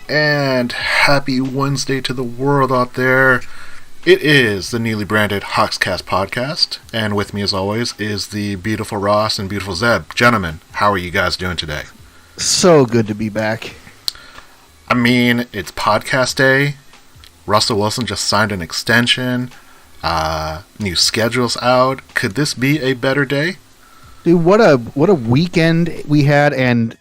And happy Wednesday to the world out there. It is the newly branded Hawkscast podcast, and with me as always is the beautiful Ross and beautiful Zeb. Gentlemen, how are you guys doing today? So good to be back. I mean, it's podcast day. Russell Wilson just signed an extension. New schedule's out. Could this be a better day? Dude, what a weekend we had, and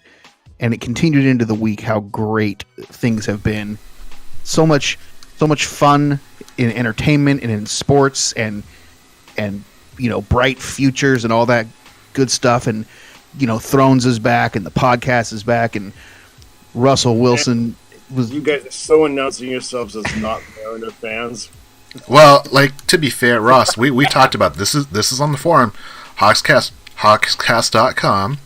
it continued into the week. How great things have been. So much fun in entertainment and in sports, and bright futures and all that good stuff. And Thrones is back, and the podcast is back, and Russell Wilson was. You guys are so announcing yourselves as not Mariner fans. Well, to be fair, Ross, we talked about this is on the forum, Hawkscast.com.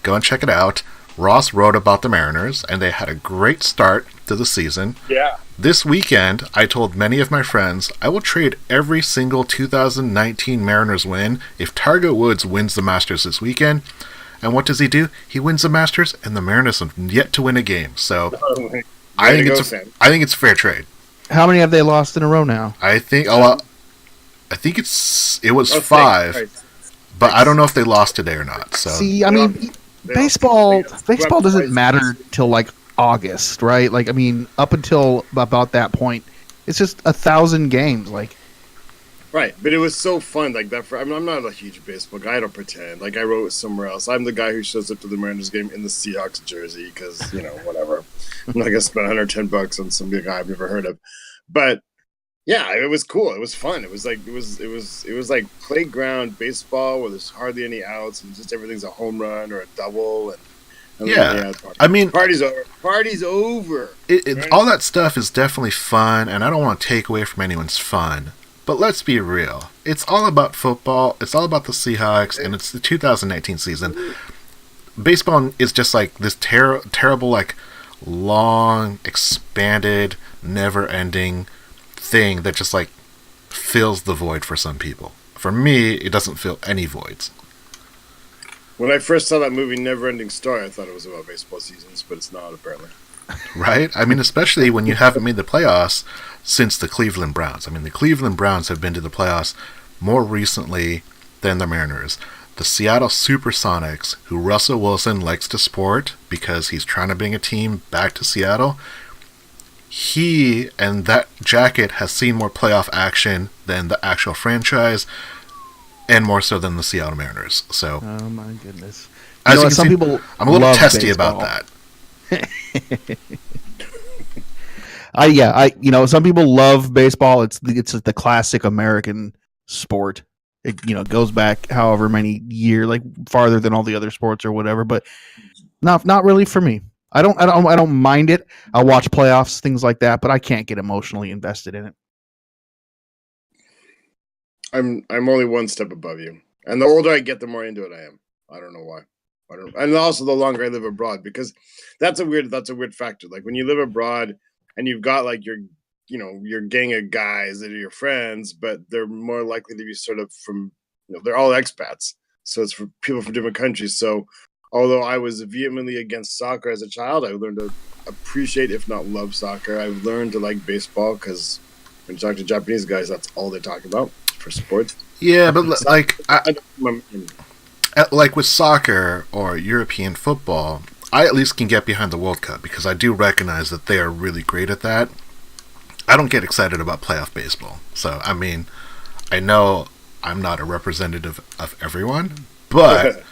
Go and check it out. Ross wrote about the Mariners, and they had a great start to the season. Yeah. This weekend, I told many of my friends I will trade every single 2019 Mariners win if Tiger Woods wins the Masters this weekend. And what does he do? He wins the Masters, and the Mariners have yet to win a game. So I think it's a fair trade. How many have they lost in a row now? I think it was 5, right. But I don't know if they lost today or not. So see, I mean, baseball doesn't matter till August, right? Up until about that point, it's just 1,000 games, Right, but it was so fun, that. I'm not a huge baseball guy. I don't pretend. I wrote somewhere else. I'm the guy who shows up to the Mariners game in the Seahawks jersey because whatever. I'm not gonna spend $110 on some guy I've never heard of, but yeah, it was cool. It was fun. It was like playground baseball where there's hardly any outs and just everything's a home run or a double and. I mean, party's over. Party's over. Right? All that stuff is definitely fun, and I don't want to take away from anyone's fun. But let's be real. It's all about football. It's all about the Seahawks, and it's the 2019 season. Baseball is just this terrible, long, expanded, never-ending thing that just fills the void for some people. For me, it doesn't fill any voids. When I first saw that movie, Never-Ending Story, I thought it was about baseball seasons, but it's not, apparently. Right? I mean, especially when you haven't made the playoffs since the Cleveland Browns. I mean, the Cleveland Browns have been to the playoffs more recently than the Mariners. The Seattle Supersonics, who Russell Wilson likes to support because he's trying to bring a team back to Seattle, he and that jacket has seen more playoff action than the actual franchise, and more so than the Seattle Mariners. So, oh my goodness! As you can see, people, I'm a little testy baseball. About that. Some people love baseball. It's the classic American sport. It goes back however many years, farther than all the other sports or whatever. But not really for me. I don't mind it. I'll watch playoffs, things like that, but I can't get emotionally invested in it. I'm only one step above you, and the older I get, the more into it I am. I don't know why. And also the longer I live abroad, because that's a weird factor. When you live abroad and you've got your gang of guys that are your friends, but they're more likely to be sort of from they're all expats, so it's for people from different countries. So although I was vehemently against soccer as a child, I learned to appreciate, if not love, soccer. I've learned to like baseball because when you talk to Japanese guys, that's all they talk about for sports. Yeah, but with soccer or European football, I at least can get behind the World Cup because I do recognize that they are really great at that. I don't get excited about playoff baseball. So, I mean, I know I'm not a representative of everyone, but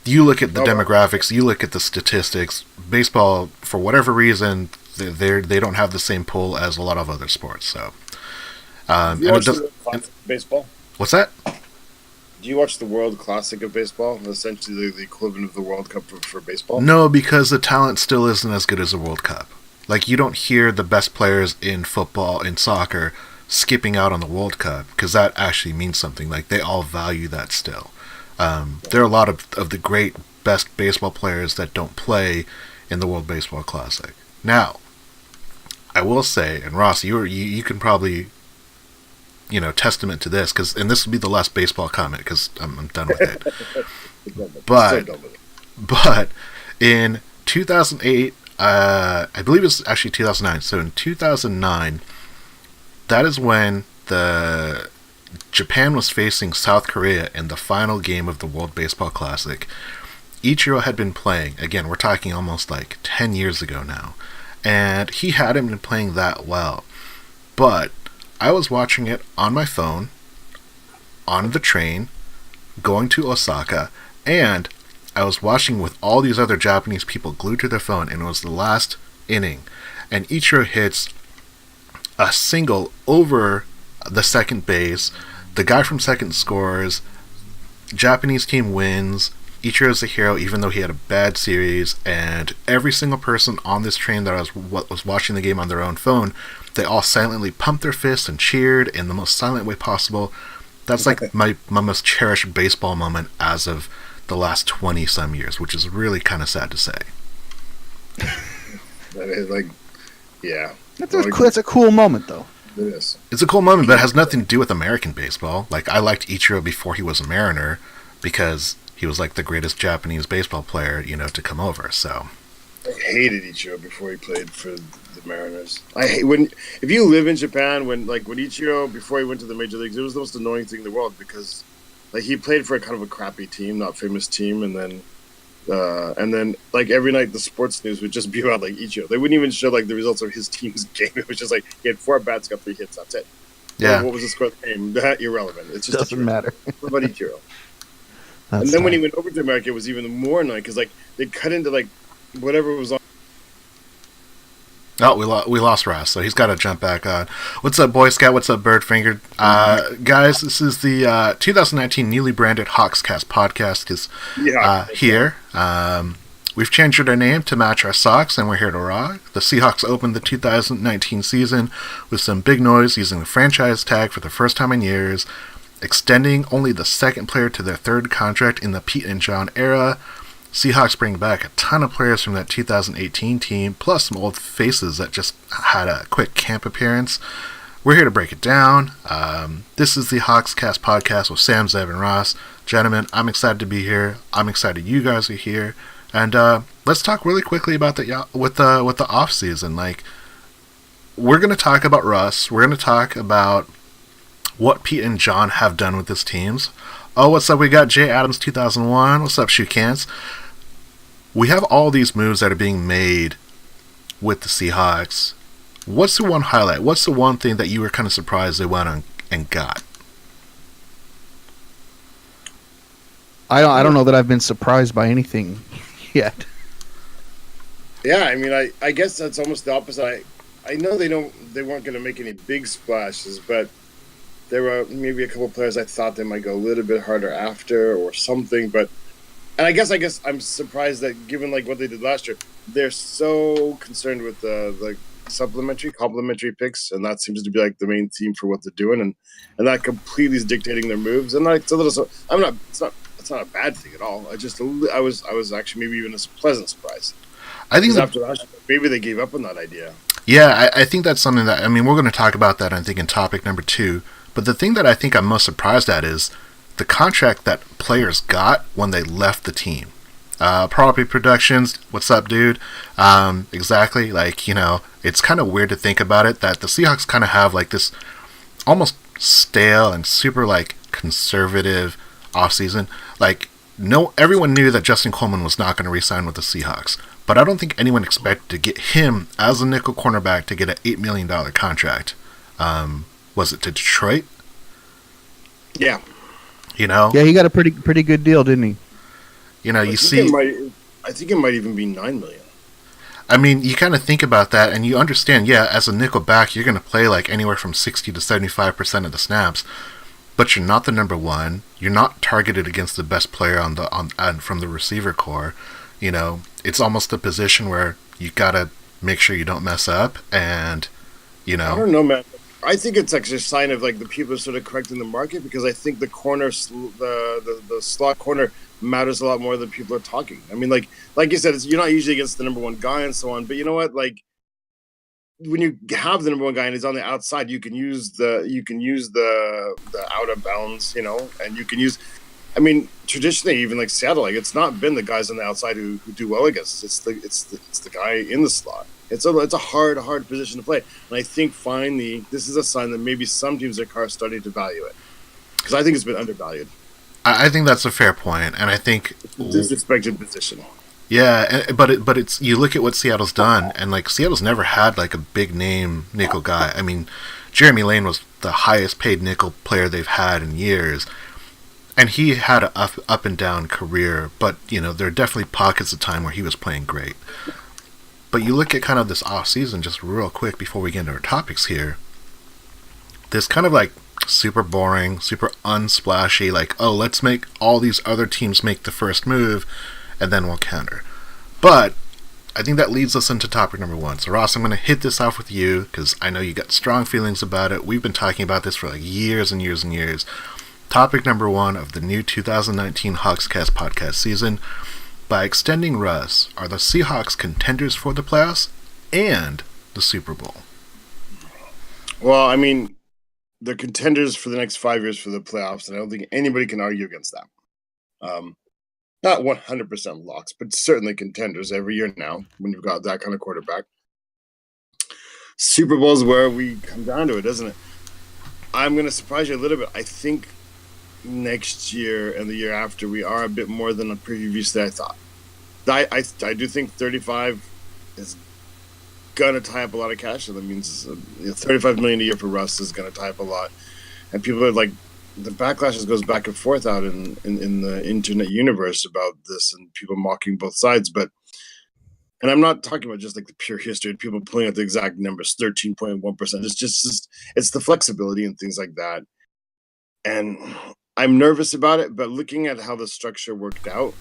you look at the demographics, you look at the statistics, baseball, for whatever reason, they don't have the same pull as a lot of other sports. So, you watch the baseball? What's that? Do you watch the World Classic of baseball? Essentially the equivalent of the World Cup for baseball? No, because the talent still isn't as good as the World Cup. You don't hear the best players in football, in soccer, skipping out on the World Cup, because that actually means something. They all value that still. There are a lot of the great, best baseball players that don't play in the World Baseball Classic. Now, I will say, and Ross, you can probably testament to this, and this will be the last baseball comment because I'm done with it. But in 2008, I believe it's actually 2009. So in 2009, that is when the Japan was facing South Korea in the final game of the World Baseball Classic. Ichiro had been playing. Again, we're talking almost like 10 years ago now. And he hadn't been playing that well. But I was watching it on my phone, on the train, going to Osaka, and I was watching with all these other Japanese people glued to their phone, and it was the last inning. And Ichiro hits a single over the second base. The guy from second scores. Japanese team wins. Ichiro's a hero, even though he had a bad series. And every single person on this train that was watching the game on their own phone, they all silently pumped their fists and cheered in the most silent way possible. That's like my most cherished baseball moment as of the last 20-some years, which is really kind of sad to say. That is like, yeah. That's a cool moment, though. It is. It's a cool moment, but it has nothing to do with American baseball. Like, I liked Ichiro before he was a Mariner because he was like the greatest Japanese baseball player, to come over. So I hated Ichiro before he played for the Mariners. I hate if you live in Japan when Ichiro before he went to the major leagues, it was the most annoying thing in the world because like he played for a kind of a crappy team, not famous team, and then like every night the sports news would just be about like Ichiro. They wouldn't even show like the results of his team's game. It was just like he had 4 bats, got 3 hits. That's it. Yeah. What was the score of the game? That irrelevant. It's just doesn't matter. What about Ichiro? And then when he went over to America, it was even more annoying because like they cut into like whatever was on. Oh, we lost Ross, so he's got to jump back on. What's up, Boy Scout? What's up, Bird Fingered? Guys, this is the 2019 newly branded Hawkscast podcast. Here. We've changed our name to match our socks, and we're here to rock. The Seahawks opened the 2019 season with some big noise using the franchise tag for the first time in years, extending only the second player to their third contract in the Pete and John era. Seahawks bring back a ton of players from that 2018 team, plus some old faces that just had a quick camp appearance. We're here to break it down. This is the Hawkscast podcast with Sam, Zeb, and Ross. Gentlemen, I'm excited to be here. I'm excited you guys are here. And let's talk really quickly about with the off season. Like, we're going to talk about Russ. We're going to talk about what Pete and John have done with his teams. Oh, what's up? We got Jay Adams 2001. What's up, Shoe Cans? We have all these moves that are being made with the Seahawks. What's the one highlight? What's the one thing that you were kind of surprised they went on and got? I don't know that I've been surprised by anything yet. Yeah, I mean, I guess that's almost the opposite. I know they weren't going to make any big splashes, but there were maybe a couple players I thought they might go a little bit harder after or something. And I guess I'm surprised that given like what they did last year, they're so concerned with the complementary picks, and that seems to be like the main theme for what they're doing, and that completely is dictating their moves. And like it's a little, so I'm not. It's not a bad thing at all. I was actually maybe even a pleasant surprise. I think after last year, maybe they gave up on that idea. Yeah, I think that's something that we're going to talk about that. I think in topic number 2. But the thing that I think I'm most surprised at is the contract that players got when they left the team. Property Productions, what's up, dude? Exactly. Like, it's kind of weird to think about it that the Seahawks kind of have like this almost stale and super like conservative offseason. Like, everyone knew that Justin Coleman was not going to re-sign with the Seahawks. But I don't think anyone expected to get him as a nickel cornerback to get an $8 million contract. Was it to Detroit? Yeah. Yeah, he got a pretty good deal, didn't he? I think it might even be $9 million. I mean, you kind of think about that, and you understand. Yeah, as a nickel back, you're going to play like anywhere from 60 to 75% of the snaps, but you're not the number one. You're not targeted against the best player from the receiver core. It's almost a position where you got to make sure you don't mess up, and I don't know, man. I think it's actually a sign of like the people are sort of correcting the market, because I think the corner, the slot corner matters a lot more than people are talking. I mean, like you said, you're not usually against the number one guy and so on, but you know what? Like when you have the number one guy and he's on the outside, you can use the out of bounds, and you can use. I mean, traditionally, even like Seattle, like it's not been the guys on the outside who do well against us. It's the guy in the slot. It's a hard position to play. And I think finally this is a sign that maybe some teams are starting to value it, because I think it's been undervalued. I think that's a fair point, and I think it's a disrespected position. Yeah, but it's you look at what Seattle's done, and like Seattle's never had like a big name nickel guy. I mean, Jeremy Lane was the highest paid nickel player they've had in years, and he had an up and down career. But you know, there are definitely pockets of time where he was playing great. But you look at kind of this off season, just real quick before we get into our topics here. This kind of like super boring, super unsplashy, like, oh, let's make all these other teams make the first move, and then we'll counter. But I think that leads us into topic number one. So Ross, I'm going to hit this off with you, because I know you got strong feelings about it. We've been talking about this for like years and years and years. Topic number one of the new 2019 Hawkscast podcast season. By extending Russ, are the Seahawks contenders for the playoffs and the Super Bowl? Well, I mean, they're contenders for the next 5 years for the playoffs, and I don't think anybody can argue against that. Not 100% locks, but certainly contenders every year now when you've got that kind of quarterback. Super Bowl is where we come down to it, doesn't it? I'm going to surprise you a little bit. I think next year and the year after we are a bit more than previously I thought. I do think 35 is gonna tie up a lot of cash, and that means $35 million a year for Russ is gonna tie up a lot. And people are like, the backlash goes back and forth out in the internet universe about this, and people mocking both sides. And I'm not talking about just like the pure history and people pulling out the exact numbers, 13.1%. It's the flexibility and things like that. And I'm nervous about it, but looking at how the structure worked out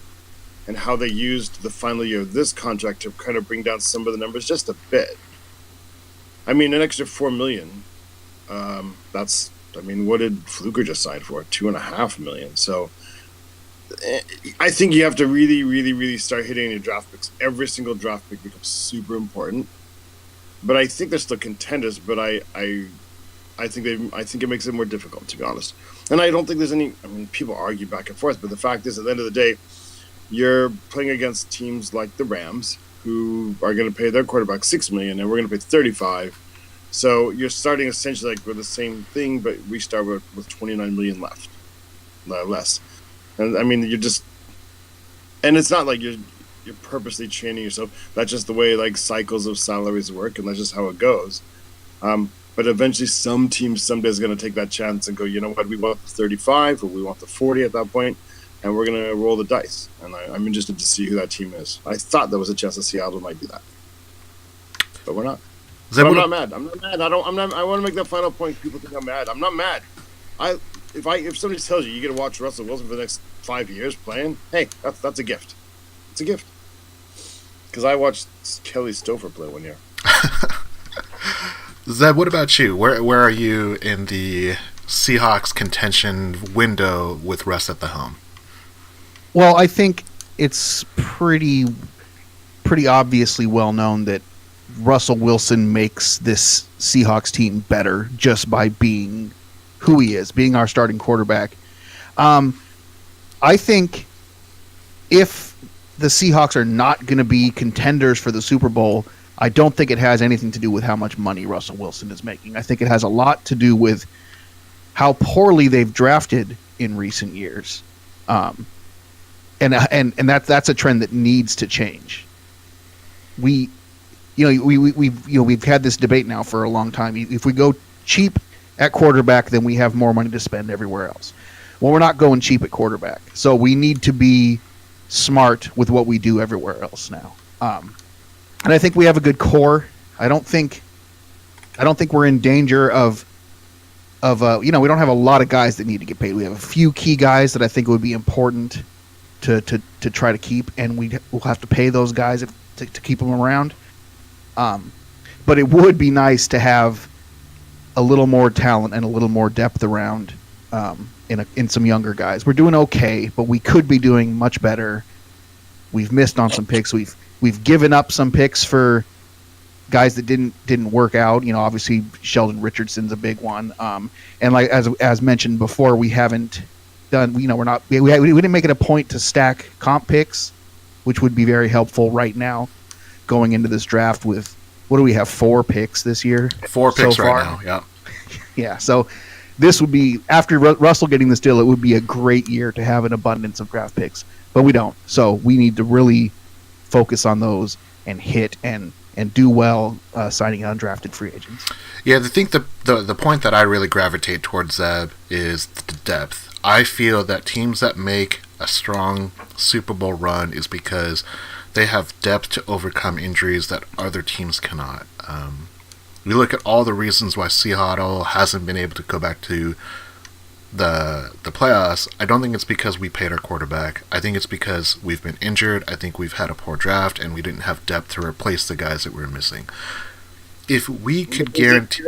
and how they used the final year of this contract to kind of bring down some of the numbers just a bit. I mean, an extra $4 million. What did Fluker just sign for? $2.5 million. So I think you have to really, really, really start hitting your draft picks. Every single draft pick becomes super important. But I think they're still contenders. But I think it makes it more difficult, to be honest. And I don't think there's any. I mean, people argue back and forth, but the fact is, at the end of the day, you're playing against teams like the Rams, who are going to pay their quarterback $6 million, and we're going to pay $35. So you're starting essentially like with the same thing, but we start with $29 million less. And I mean, and it's not like you're purposely chaining yourself. That's just the way like cycles of salaries work, and that's just how it goes. But eventually some team someday is going to take that chance and go, you know what, we want the 35 or we want the 40 at that point, and we're going to roll the dice. And I'm interested to see who that team is. I thought there was a chance that Seattle might do that, but we're not. But I'm not mad. I'm not mad. I want to make that final point. People think I'm mad. I'm not mad. If somebody tells you get to watch Russell Wilson for the next 5 years playing, hey, that's a gift. It's a gift. Because I watched Kelly Stouffer play 1 year. Zeb, what about you? Where are you in the Seahawks contention window with Russ at the helm? Well, I think it's pretty obviously well known that Russell Wilson makes this Seahawks team better just by being who he is, being our starting quarterback. I think if the Seahawks are not going to be contenders for the Super Bowl, I don't think it has anything to do with how much money Russell Wilson is making. I think it has a lot to do with how poorly they've drafted in recent years. And that's a trend that needs to change. We've had this debate now for a long time. If we go cheap at quarterback, then we have more money to spend everywhere else. Well, we're not going cheap at quarterback, so we need to be smart with what we do everywhere else now. And I think we have a good core. I don't think we're in danger of we don't have a lot of guys that need to get paid. We have a few key guys that I think would be important to try to keep, and we'll have to pay those guys to keep them around. But it would be nice to have a little more talent and a little more depth around in some younger guys. We're doing okay, but we could be doing much better. We've missed on some picks. We've given up some picks for guys that didn't work out. Obviously Sheldon Richardson's a big one. And like as mentioned before, there done. You know, we didn't make it a point to stack comp picks, which would be very helpful right now, going into this draft with what do we have 4 picks this year? 4 picks so right now. Yeah. Yeah. So this would be after Russell getting this deal. It would be a great year to have an abundance of draft picks, but we don't. So we need to really focus on those and hit and do well signing undrafted free agents. Yeah, I think the point that I really gravitate towards, Zeb, is the depth. I feel that teams that make a strong Super Bowl run is because they have depth to overcome injuries that other teams cannot. We look at all the reasons why Seattle hasn't been able to go back to the playoffs. I don't think it's because we paid our quarterback. I think it's because we've been injured. I think we've had a poor draft, and we didn't have depth to replace the guys that we were missing. If we could guarantee...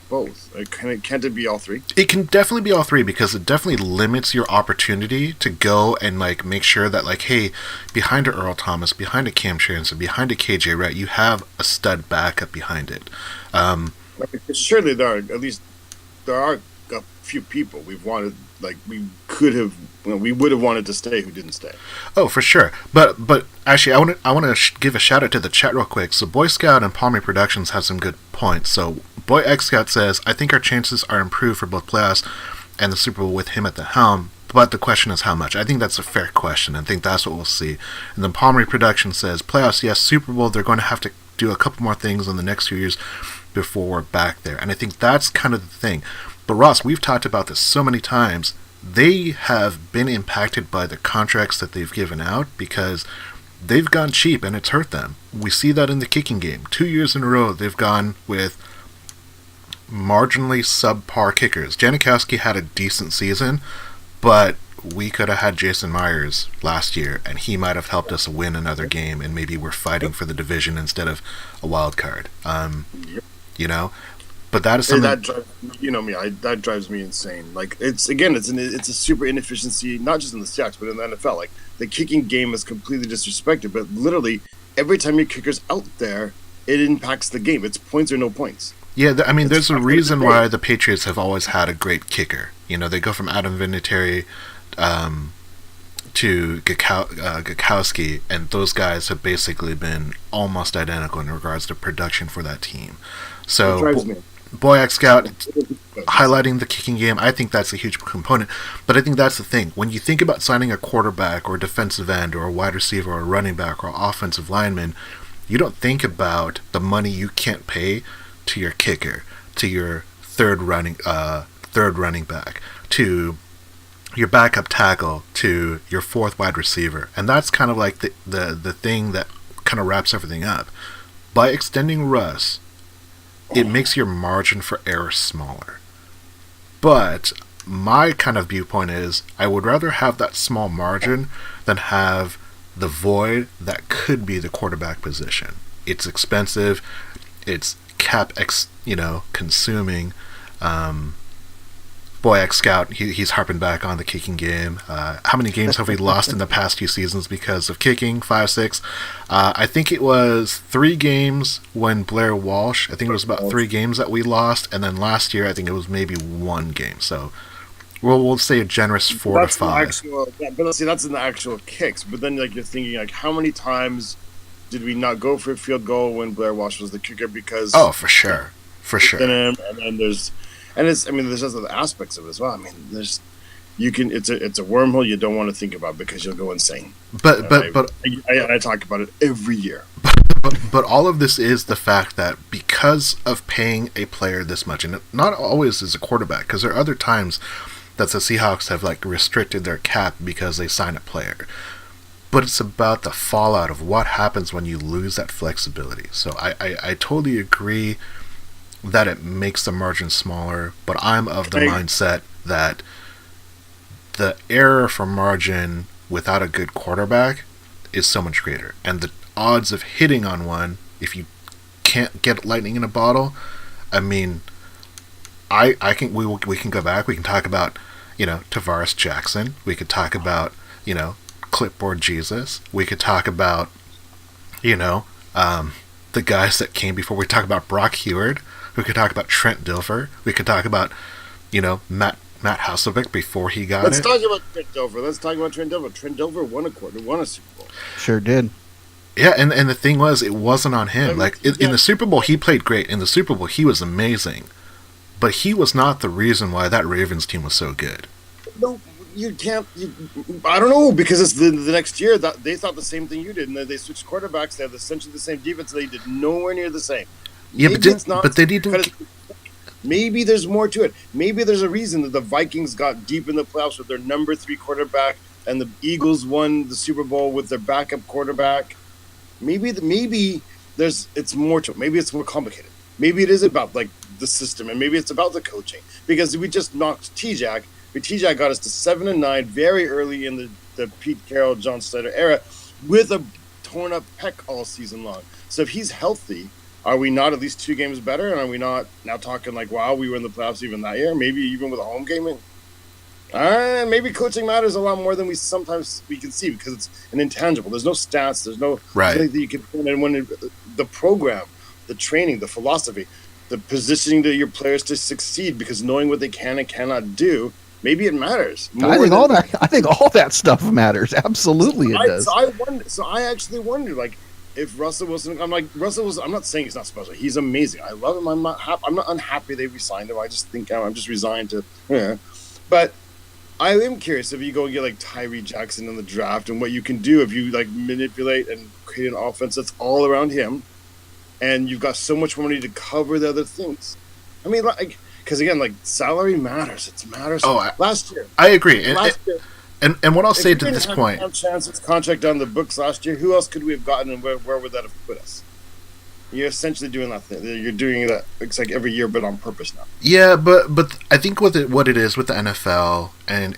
Both. Can't it be all 3? It can definitely be all 3 because it definitely limits your opportunity to go and make sure that hey, behind a Earl Thomas, behind a Cam Chanson, behind a KJ Wright, you have a stud backup behind it. Surely there are a few people we've wanted, we would have wanted to stay who didn't stay. Oh, for sure. But actually, I want to give a shout out to the chat real quick. So Boy Scout and Palmy Productions have some good points. So Boy X Scout says, I think our chances are improved for both playoffs and the Super Bowl with him at the helm. But the question is how much. I think that's a fair question. I think that's what we'll see. And then Palmy Productions says, playoffs, yes. Super Bowl, they're going to have to do a couple more things in the next few years before we're back there. And I think that's kind of the thing. But Ross, we've talked about this so many times. They have been impacted by the contracts that they've given out because they've gone cheap and it's hurt them. We see that in the kicking game. 2 years in a row, they've gone with marginally subpar kickers. Janikowski had a decent season, but we could have had Jason Myers last year, and he might have helped us win another game, and maybe we're fighting for the division instead of a wild card. You know? But that is something that drives me insane. It's a super inefficiency, not just in the Seahawks but in the NFL. The kicking game is completely disrespected, but literally every time your kicker's out there, it impacts the game. It's points or no points. Yeah, there's a reason why the Patriots have always had a great kicker. You know, they go from Adam Vinatieri to Gakowski, and those guys have basically been almost identical in regards to production for that team. So. It drives me. Boy X Scout highlighting the kicking game, I think that's a huge component. But I think that's the thing. When you think about signing a quarterback or a defensive end or a wide receiver or a running back or offensive lineman, you don't think about the money you can't pay to your kicker, to your third running back, to your backup tackle, to your fourth wide receiver. And that's kind of like the thing that kind of wraps everything up. By extending Russ, it makes your margin for error smaller. But my kind of viewpoint is I would rather have that small margin than have the void that could be the quarterback position. It's expensive. It's consuming. Boy X Scout, he's harping back on the kicking game. How many games have we lost in the past few seasons because of kicking? 5, 6. I think it was 3 games when Blair Walsh. I think it was about 3 games that we lost, and then last year I think it was maybe 1 game. So we'll say a generous 4 to 5. But see, that's in the actual kicks. But then you're thinking how many times did we not go for a field goal when Blair Walsh was the kicker? Because for sure. And then there's just other aspects of it as well. It's a wormhole you don't want to think about because you'll go insane. But I talk about it every year. But all of this is the fact that because of paying a player this much, and not always as a quarterback, because there are other times that the Seahawks have restricted their cap because they sign a player. But it's about the fallout of what happens when you lose that flexibility. So I totally agree that it makes the margin smaller, but I'm of the mindset that the error for margin without a good quarterback is so much greater, and the odds of hitting on one, if you can't get lightning in a bottle, we can go back. We can talk about Tavares Jackson. We could talk about Clipboard Jesus. We could talk about the guys that came before. We talk about Brock Heward. We could talk about Trent Dilfer. We could talk about, Matt Matt Hasselbeck before he got Let's it. talk about Trent Dover. Trent Dover won a Super Bowl. Sure did. Yeah, and the thing was, it wasn't on him. I mean, Like in the Super Bowl, he played great. In the Super Bowl, he was amazing, but he was not the reason why that Ravens team was so good. No, you can't. I don't know, because it's the next year that they thought the same thing you did, and they switched quarterbacks. They have essentially the same defense. They did nowhere near the same. Yeah, Maybe it's not, but they didn't. Maybe there's more to it. Maybe there's a reason that the Vikings got deep in the playoffs with their number 3 quarterback, and the Eagles won the Super Bowl with their backup quarterback. Maybe it's more to it. Maybe it's more complicated. Maybe it is about like the system, and maybe it's about the coaching. Because we just knocked T-Jack, but T-Jack got us to 7-9 very early in the Pete Carroll, John Snyder era, with a torn up pec all season long. So if he's healthy, are we not at least 2 games better? And are we not now talking like, wow, we were in the playoffs even that year? Maybe even with a home game? Maybe coaching matters a lot more than we can see, because it's an intangible. There's no stats. There's no thing that you can put in. When the program, the training, the philosophy, the positioning to your players to succeed, because knowing what they can and cannot do, maybe it matters. I think all that stuff matters. Absolutely, it does. I actually wonder, like, if Russell Wilson, I'm not saying he's not special. He's amazing. I love him. I'm not unhappy they re-signed him. I just think I'm just resigned to. Yeah. But I am curious if you go and get like Tyree Jackson in the draft, and what you can do if you like manipulate and create an offense that's all around him, and you've got so much money to cover the other things. I mean, like, because again, like, salary matters. It matters. Last year, I agree. And what I'll say to this point, Chance's contract on the books last year, who else could we have gotten, and where would that have put us? You're essentially doing that thing. You're doing that. It's like every year, but on purpose now. Yeah, but I think what it is with the NFL, and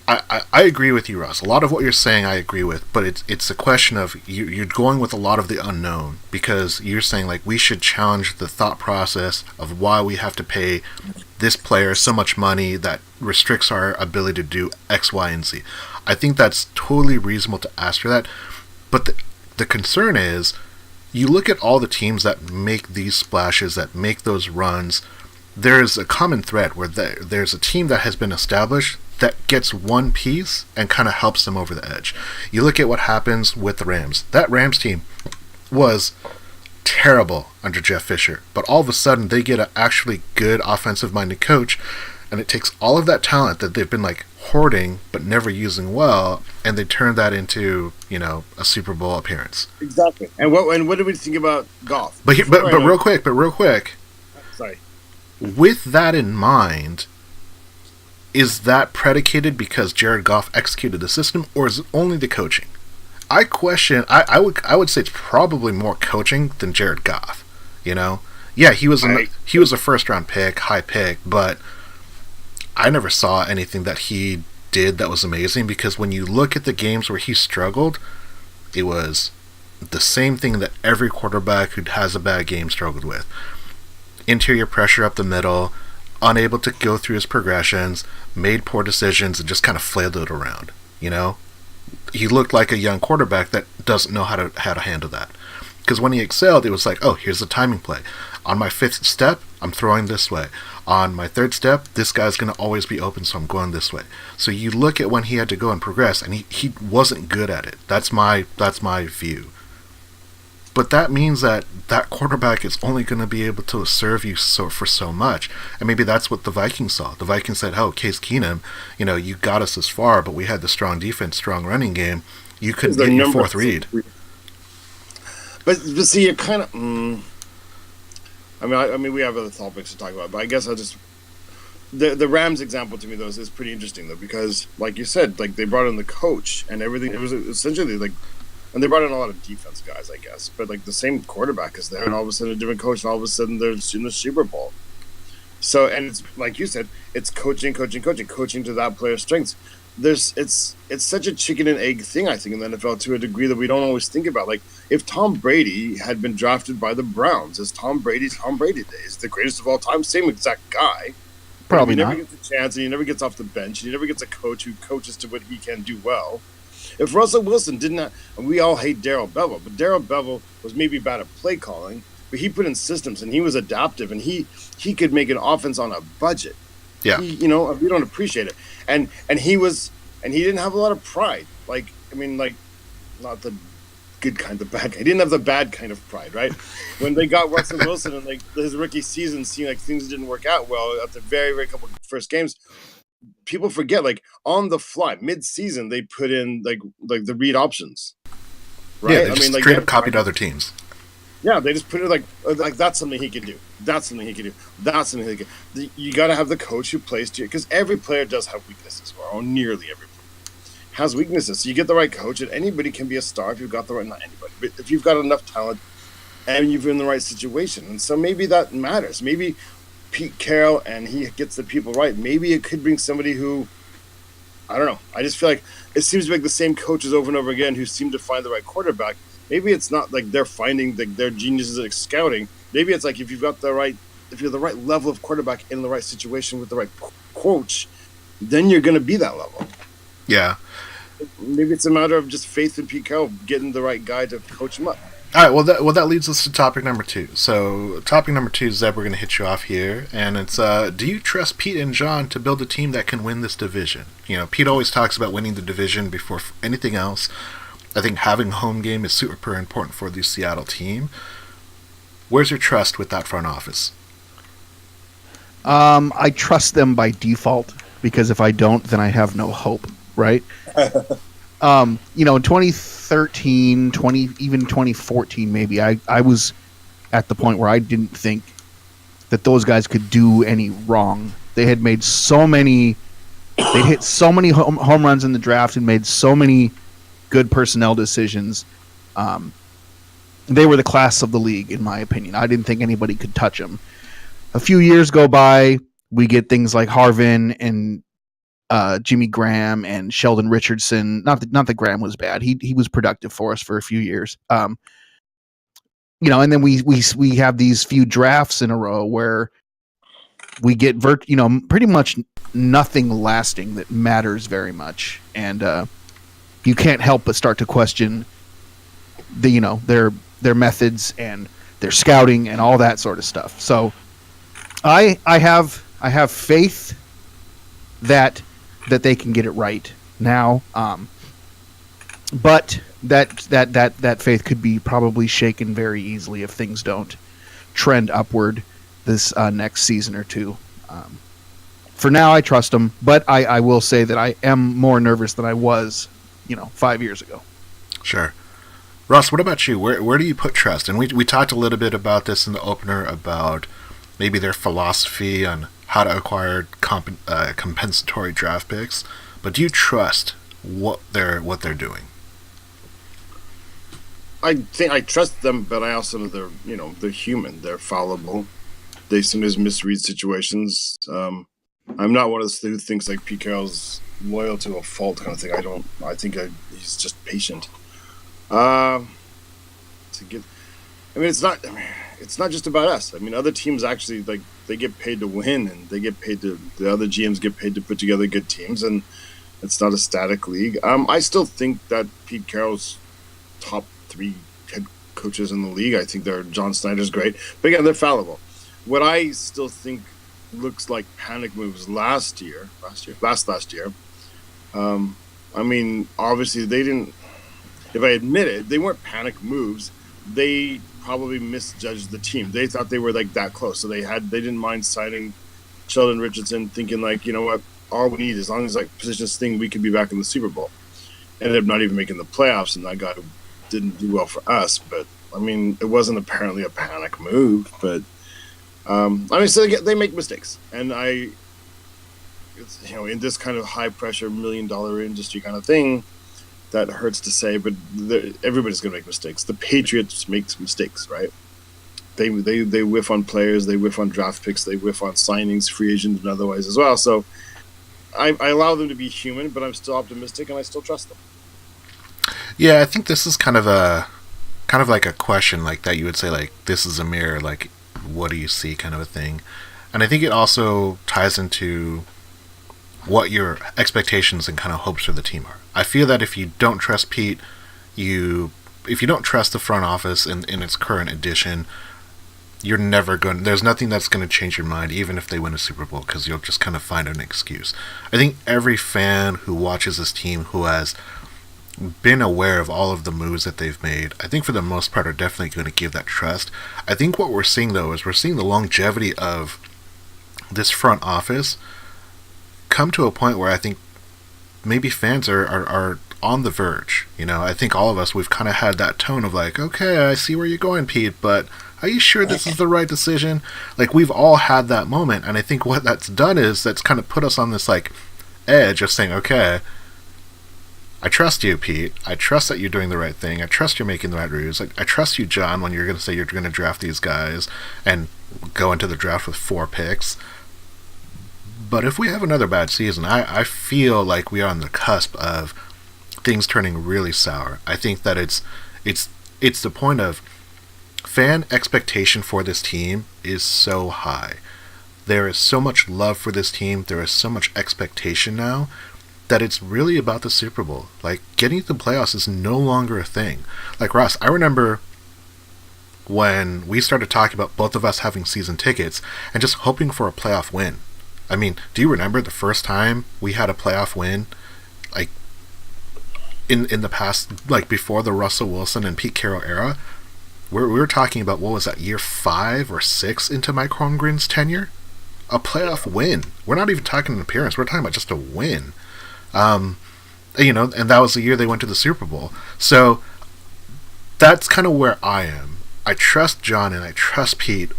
I agree with you, Russ. A lot of what you're saying, I agree with, but it's a question of you're going with a lot of the unknown, because you're saying like we should challenge the thought process of why we have to pay this player so much money that restricts our ability to do X, Y, and Z. I think that's totally reasonable to ask for that, but the concern is, you look at all the teams that make these splashes, that make those runs, there's a common thread where there's a team that has been established that gets one piece and kind of helps them over the edge. You look at what happens with the Rams. That Rams team was terrible under Jeff Fisher, but all of a sudden they get an actually good offensive-minded coach, and it takes all of that talent that they've been like hoarding but never using well, and they turn that into, a Super Bowl appearance. Exactly. And what do we think about Goff? But real quick. Sorry. With that in mind, is that predicated because Jared Goff executed the system, or is it only the coaching? I would say it's probably more coaching than Jared Goff. Yeah, he was a first round pick, high pick, but I never saw anything that he did that was amazing, because when you look at the games where he struggled, it was the same thing that every quarterback who has a bad game struggled with. Interior pressure up the middle, unable to go through his progressions, made poor decisions, and just kind of flailed it around. He looked like a young quarterback that doesn't know how to handle that. Because when he excelled, it was like, oh, here's the timing play. On my 5th step, I'm throwing this way. On my 3rd step, this guy's going to always be open, so I'm going this way. So you look at when he had to go and progress, and he wasn't good at it. That's my view. But that means that quarterback is only going to be able to serve you for so much. And maybe that's what the Vikings saw. The Vikings said, oh, Case Keenum, you got us this far, but we had the strong defense, strong running game. You couldn't get your 4th read. But see, you're kind of... I mean, we have other topics to talk about, but I guess I'll just... The Rams example to me, though, is pretty interesting, though, because, like you said, like, they brought in the coach and everything. It was essentially, like... And they brought in a lot of defense guys, I guess. But, like, the same quarterback is there, and all of a sudden a different coach, and all of a sudden they're in the Super Bowl. So, and it's, like you said, it's coaching to that player's strengths. It's such a chicken and egg thing, I think, in the NFL, to a degree that we don't always think about. Like, if Tom Brady had been drafted by the Browns, is Tom Brady days, the greatest of all time, same exact guy. Probably not. He never gets a chance, and he never gets off the bench, and he never gets a coach who coaches to what he can do well. If Russell Wilson did not, and we all hate Darrell Bevell, but Darrell Bevell was maybe bad at play calling, but he put in systems, and he was adaptive, and he could make an offense on a budget. Yeah. We don't appreciate it. And he didn't have a lot of pride. Like, I mean, like, not the good kind, the bad kind. He didn't have the bad kind of pride, right? When they got Russell Wilson and like his rookie season, seemed like things didn't work out well at the very, very couple first games. People forget, like, on the fly, mid-season, they put in like the read options, right? Yeah, they just straight up copied other teams. Yeah, they just put it like that's something he can do. That's something he can do. That's something he can do. You got to have the coach who plays to you, because every player does have weaknesses, or nearly every player has weaknesses. So you get the right coach, and anybody can be a star if you've got the right, not anybody, but if you've got enough talent and you're in the right situation. And so maybe that matters. Maybe Pete Carroll and he gets the people right. Maybe it could bring somebody who, I don't know. I just feel like it seems like the same coaches over and over again who seem to find the right quarterback. Maybe it's not like they're finding their geniuses at scouting. Maybe it's like if you're the right level of quarterback in the right situation with the right coach, then you're going to be that level. Yeah. Maybe it's a matter of just faith in Pete Carroll, getting the right guy to coach him up. All right, well, that leads us to topic number 2. So, topic number 2, Zeb, we're going to hit you off here, and it's, do you trust Pete and John to build a team that can win this division? Pete always talks about winning the division before anything else. I think having home game is super important for the Seattle team. Where's your trust with that front office? I trust them by default, because if I don't, then I have no hope, right? In 2013, even 2014, maybe, I was at the point where I didn't think that those guys could do any wrong. They had made they hit so many home runs in the draft and made so many good personnel decisions. They were the class of the league, in my opinion. I didn't think anybody could touch them. A few years go by, we get things like Harvin and Jimmy Graham and Sheldon Richardson. Not that Graham was bad. He was productive for us for a few years. And then we have these few drafts in a row where we get pretty much nothing lasting that matters very much, and you can't help but start to question their methods and their scouting and all that sort of stuff. So I have faith that they can get it right now, but that faith could be probably shaken very easily if things don't trend upward this next season or two. For now, I trust them, but I will say that I am more nervous than I was 5 years ago. Sure. Ross, what about you? Where do you put trust? And we talked a little bit about this in the opener, about maybe their philosophy on how to acquire compensatory draft picks. But do you trust what they're doing? I think I trust them, but I also know they're human. They're fallible. They sometimes misread situations. I'm not one of those who thinks like Pete Carroll's loyal to a fault kind of thing. I think he's just patient. It's not just about us. I mean, other teams actually, like, they get paid to win, and the other GMs get paid to put together good teams, and it's not a static league. I still think that Pete Carroll's top 3 head coaches in the league. I think John Snyder's great, but again, they're fallible. What I still think looks like panic moves last year. I mean, obviously they didn't. If I admit it, they weren't panic moves. They probably misjudged the team. They thought they were like that close, so they didn't mind signing Sheldon Richardson, thinking like, you know what, all we need, as long as like positions thing, we could be back in the Super Bowl. Ended up not even making the playoffs, and that guy didn't do well for us. But I mean, it wasn't apparently a panic move. But so they make mistakes, and in this kind of high pressure $1 million industry kind of thing, that hurts to say, but everybody's going to make mistakes. The Patriots make mistakes, right? They whiff on players, they whiff on draft picks, they whiff on signings, free agents, and otherwise as well. So I allow them to be human, but I'm still optimistic and I still trust them. Yeah, I think this is kind of like a question like that. You would say like, this is a mirror, like, what do you see, kind of a thing. And I think it also ties into what your expectations and kind of hopes for the team are. I feel that if you don't trust Pete, if you don't trust the front office in its current edition, you're never going. There's nothing that's going to change your mind, even if they win a Super Bowl, because you'll just kind of find an excuse. I think every fan who watches this team, who has been aware of all of the moves that they've made, I think for the most part are definitely going to give that trust. I think what we're seeing though is we're seeing the longevity of this front office come to a point where I think maybe fans are on the verge. I think all of us, we've kind of had that tone of like, okay, I see where you're going, Pete, but are you sure this is the right decision? Like, we've all had that moment, and I think what that's done is that's kind of put us on this like edge of saying, okay, I trust you, Pete. I trust that you're doing the right thing. I trust you're making the right moves. I trust you, John, when you're going to say you're going to draft these guys and go into the draft with 4 picks. But if we have another bad season, I feel like we are on the cusp of things turning really sour. I think that it's the point of fan expectation for this team is so high. There is so much love for this team. There is so much expectation now that it's really about the Super Bowl. Like, getting to the playoffs is no longer a thing. Like, Ross, I remember when we started talking about both of us having season tickets and just hoping for a playoff win. I mean, do you remember the first time we had a playoff win? Like, in the past, like before the Russell Wilson and Pete Carroll era? We were talking about, what was that, year 5 or 6 into Mike Holmgren's tenure? A playoff win. We're not even talking an appearance. We're talking about just a win. And that was the year they went to the Super Bowl. So that's kind of where I am. I trust John and I trust Pete,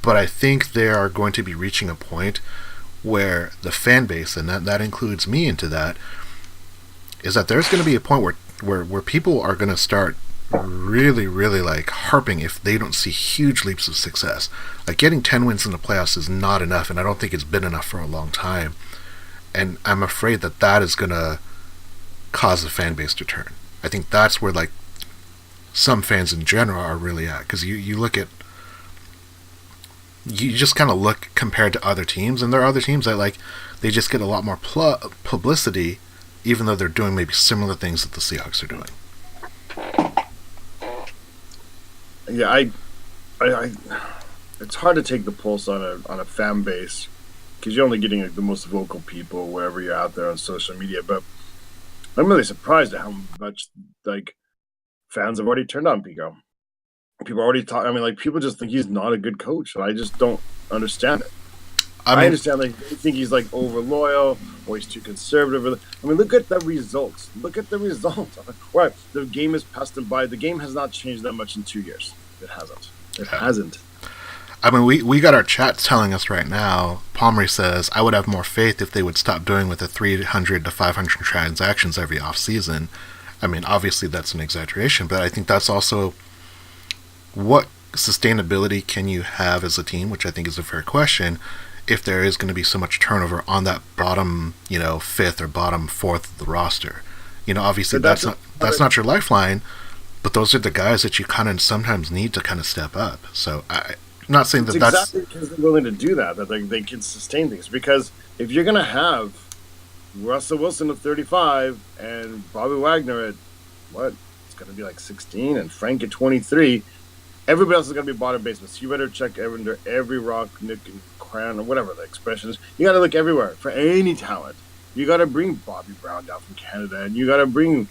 but I think they are going to be reaching a point where the fan base, and that includes me into that, is that there's going to be a point where people are going to start really, really like harping if they don't see huge leaps of success. Like, getting 10 wins in the playoffs is not enough, and I don't think it's been enough for a long time. And I'm afraid that is going to cause the fan base to turn. I think that's where like some fans in general are really at, because you look at, you just kind of look compared to other teams, and there are other teams that like they just get a lot more publicity, even though they're doing maybe similar things that the Seahawks are doing. Yeah, I it's hard to take the pulse on a fan base because you're only getting like the most vocal people wherever you're out there on social media. But I'm really surprised at how much like fans have already turned on Pico. People already talk. I mean, like, people just think he's not a good coach, and I just don't understand it. I understand, like, they think he's like over loyal or he's too conservative. I mean, look at the results. Look at the results. Right, the game is passed him by. The game has not changed that much in 2 years. It hasn't. It hasn't. I mean, we got our chats telling us right now. Palmery says, I would have more faith if they would stop doing with the 300 to 500 transactions every offseason. I mean, obviously that's an exaggeration, but I think that's also what sustainability can you have as a team, which I think is a fair question, if there is going to be so much turnover on that bottom, 5th or bottom 4th of the roster. Obviously that's not your lifeline, but those are the guys that you kind of sometimes need to kind of step up. So I'm not saying that's exactly because they're willing to do that they can sustain things. Because if you're going to have Russell Wilson at 35 and Bobby Wagner at what? It's going to be like 16 and Frank at 23. Everybody else is going to be bottom basements. You better check every rock, nook, and crown, or whatever the expression is. You got to look everywhere for any talent. You got to bring Bobby Brown down from Canada, and you got to look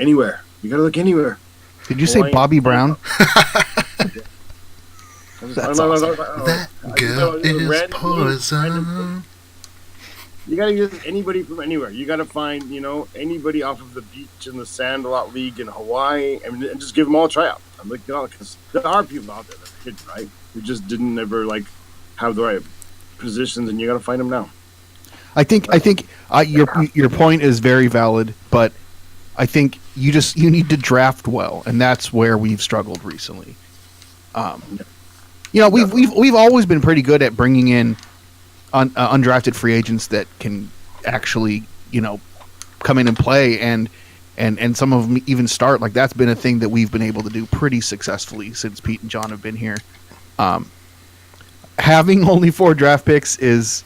anywhere. You got to look anywhere. Did you say Bobby Brown? That's awesome. That girl is poison. You got to use anybody from anywhere. You got to find, anybody off of the beach in the Sandlot League in Hawaii, and just give them all a tryout. I'm like, because there are people out there that are hidden, right? Who just didn't ever have the right positions, and you got to find them now. I think your point is very valid, but I think you need to draft well, and that's where we've struggled recently. We've always been pretty good at bringing in undrafted free agents that can actually, come in and play and some of them even start. Like, that's been a thing that we've been able to do pretty successfully since Pete and John have been here. Having only 4 draft picks is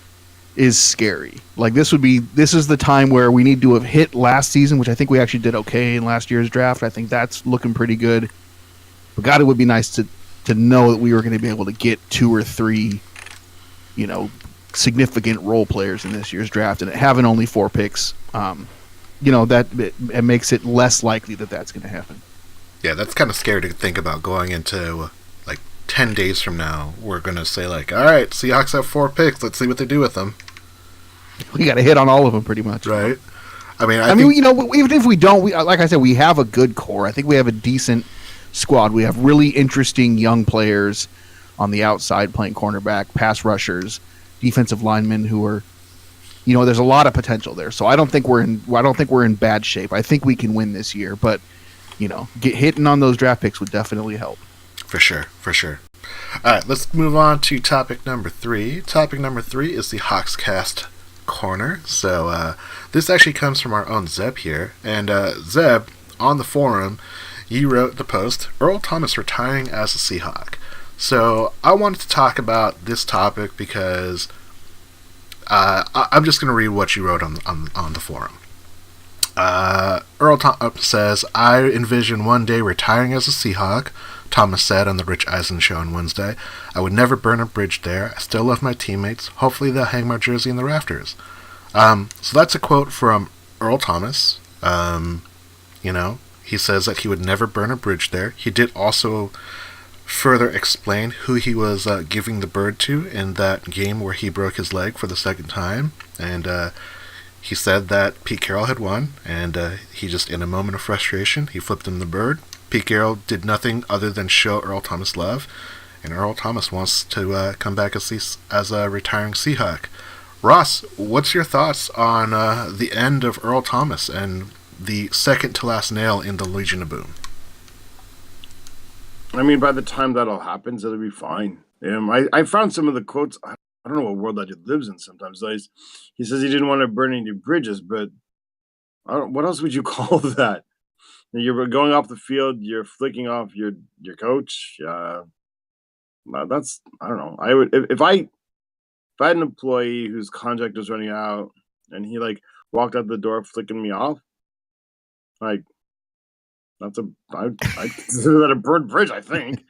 scary. Like, this is the time where we need to have hit last season, which I think we actually did okay in last year's draft. I think that's looking pretty good. But God, it would be nice to know that we were going to be able to get 2 or 3, significant role players in this year's draft, and having only 4 picks, that it makes it less likely that that's going to happen. Yeah, that's kind of scary to think about going into 10 days from now. We're going to say all right, Seahawks have 4 picks. Let's see what they do with them. We got to hit on all of them pretty much. Right. I mean, even if we don't, like I said, we have a good core. I think we have a decent squad. We have really interesting young players on the outside playing cornerback, pass rushers, defensive linemen who are, there's a lot of potential there. So I don't think we're in bad shape. I think we can win this year, but hitting on those draft picks would definitely help. For sure. All right, let's move on to topic number 3. Topic number 3 is the Hawkscast Corner. So this actually comes from our own Zeb here. And Zeb, on the forum, you wrote the post, Earl Thomas retiring as a Seahawk. So I wanted to talk about this topic because I'm just going to read what you wrote on the forum. Earl Thomas says, I envision one day retiring as a Seahawk. Thomas said on the Rich Eisen show on Wednesday, I would never burn a bridge there. I still love my teammates. Hopefully they'll hang my jersey in the rafters. So that's a quote from Earl Thomas. He says that he would never burn a bridge there. He did also further explain who he was giving the bird to in that game where he broke his leg for the second time. And he said that Pete Carroll had won, and he just, in a moment of frustration, he flipped him the bird. Pete Carroll did nothing other than show Earl Thomas love, and Earl Thomas wants to come back as a retiring Seahawk. Ross, what's your thoughts on the end of Earl Thomas and the second to last nail in the Legion of Boom? I mean, by the time that all happens, it'll be fine. I found some of the quotes. I don't know what world that he lives in sometimes. He says he didn't want to burn any bridges, but what else would you call that? You're going off the field, you're flicking off your coach. That's, I don't know. I would, if I had an employee whose contract was running out and he walked out the door flicking me off, I'd consider that a burned bridge, I think.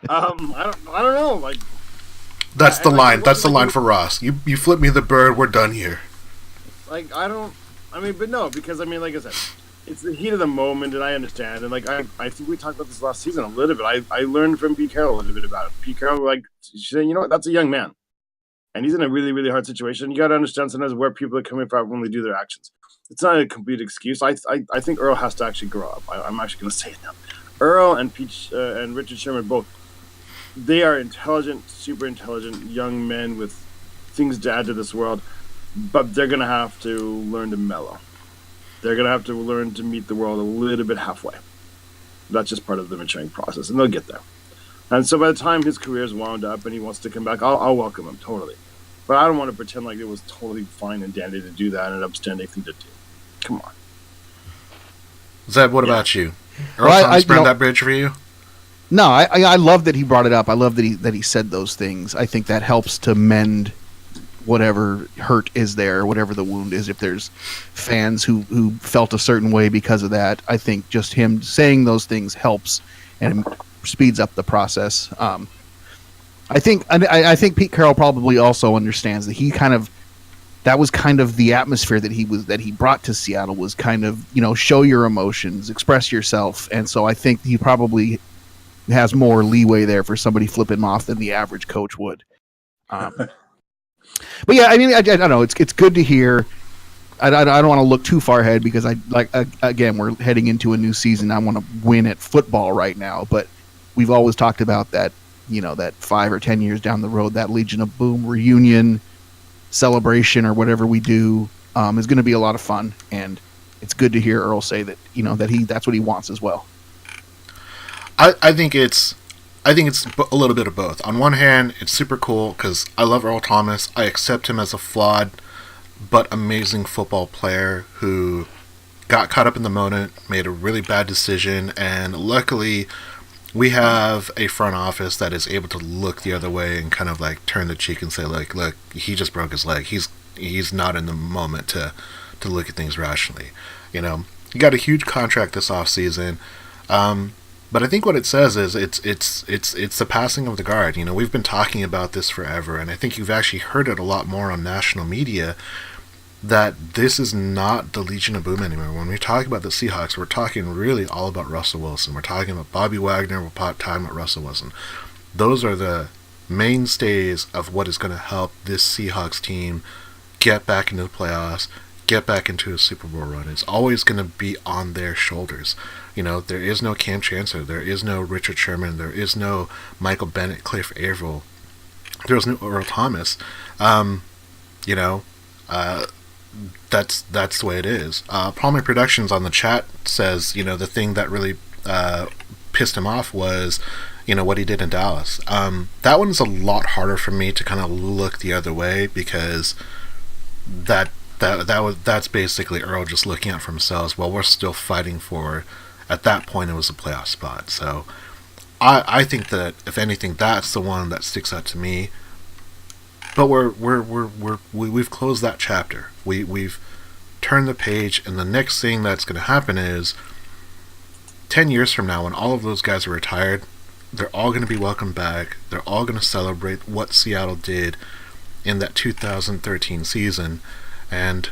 I don't know. That's the line. That's the line for Ross. You flip me the bird, we're done here. But no, because like I said, it's the heat of the moment, and I understand. And I think we talked about this last season a little bit. I learned from Pete Carroll a little bit about it. Pete Carroll, she said, you know what, that's a young man, and he's in a really, really hard situation. You got to understand sometimes where people are coming from when they do their actions. It's not a complete excuse. I think Earl has to actually grow up. I'm actually going to say it now. Earl and and Richard Sherman both, they are intelligent, super intelligent young men with things to add to this world, but they're going to have to learn to mellow. They're going to have to learn to meet the world a little bit halfway. That's just part of the maturing process, and they'll get there. And so by the time his career is wound up and he wants to come back, I'll welcome him, totally. But I don't want to pretend like it was totally fine and dandy to do that and an upstanding thing to do. Come on. Zeb, what about you? Earl Thomas burned that bridge for you? No, I love that he brought it up. I love that he said those things. I think that helps to mend whatever hurt is there, whatever the wound is. If there's fans who felt a certain way because of that, I think just him saying those things helps and speeds up the process. I think Pete Carroll probably also understands that that was kind of the atmosphere that he brought to Seattle, was kind of, show your emotions, express yourself. And so I think he probably has more leeway there for somebody flipping him off than the average coach would. But yeah, I don't know. It's good to hear. I don't want to look too far ahead because again, we're heading into a new season. I want to win at football right now, but we've always talked about that, that 5 or 10 years down the road, that Legion of Boom reunion celebration or whatever we do is going to be a lot of fun, and it's good to hear Earl say that that's what he wants as well. I think it's a little bit of both. On one hand, it's super cool because I love Earl Thomas. I accept him as a flawed but amazing football player who got caught up in the moment, made a really bad decision, and luckily we have a front office that is able to look the other way and kind of turn the cheek and say, look, he just broke his leg. He's not in the moment to look at things rationally. You got a huge contract this offseason. But I think what it says is it's the passing of the guard. You know, we've been talking about this forever, and I think you've actually heard it a lot more on national media, that this is not the Legion of Boom anymore. When we talk about the Seahawks, we're talking really all about Russell Wilson. We're talking about Bobby Wagner. We're talking about Russell Wilson. Those are the mainstays of what is going to help this Seahawks team get back into the playoffs, get back into a Super Bowl run. It's always going to be on their shoulders. You know, there is no Cam Chancellor, there is no Richard Sherman, there is no Michael Bennett, Cliff Averill, there's no Earl Thomas. You know, that's the way it is. Palmer Productions on the chat says, you know, the thing that really pissed him off was, you know, what he did in Dallas. That one's a lot harder for me to kind of look the other way, because that's basically Earl just looking out for himself. Well, we're still fighting for, at that point it was a playoff spot. So I think that if anything, that's the one that sticks out to me. But we've closed that chapter. We've turned the page, and the next thing that's going to happen is 10 years from now, when all of those guys are retired, they're all going to be welcomed back. They're all going to celebrate what Seattle did in that 2013 season, and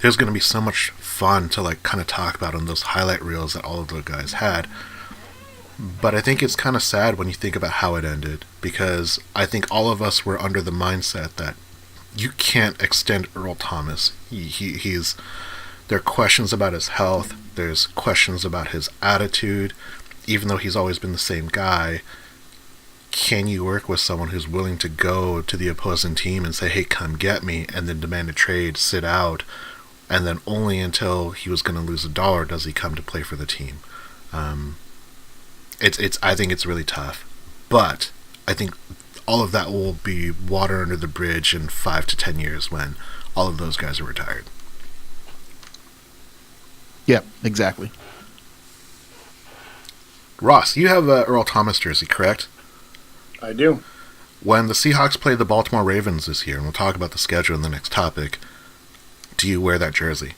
there's going to be so much fun to like kind of talk about on those highlight reels that all of those guys had. But I think it's kind of sad when you think about how it ended, because I think all of us were under the mindset that you can't extend Earl Thomas. He's there are questions about his health. There's questions about his attitude. Even though he's always been the same guy, can you work with someone who's willing to go to the opposing team and say, hey, come get me, and then demand a trade, sit out, and then only until he was going to lose $1 does he come to play for the team? I think it's really tough, but I think all of that will be water under the bridge in 5 to 10 years when all of those guys are retired. Yeah, exactly. Ross, you have a Earl Thomas jersey, correct? I do. When the Seahawks play the Baltimore Ravens this year, and we'll talk about the schedule in the next topic, do you wear that jersey?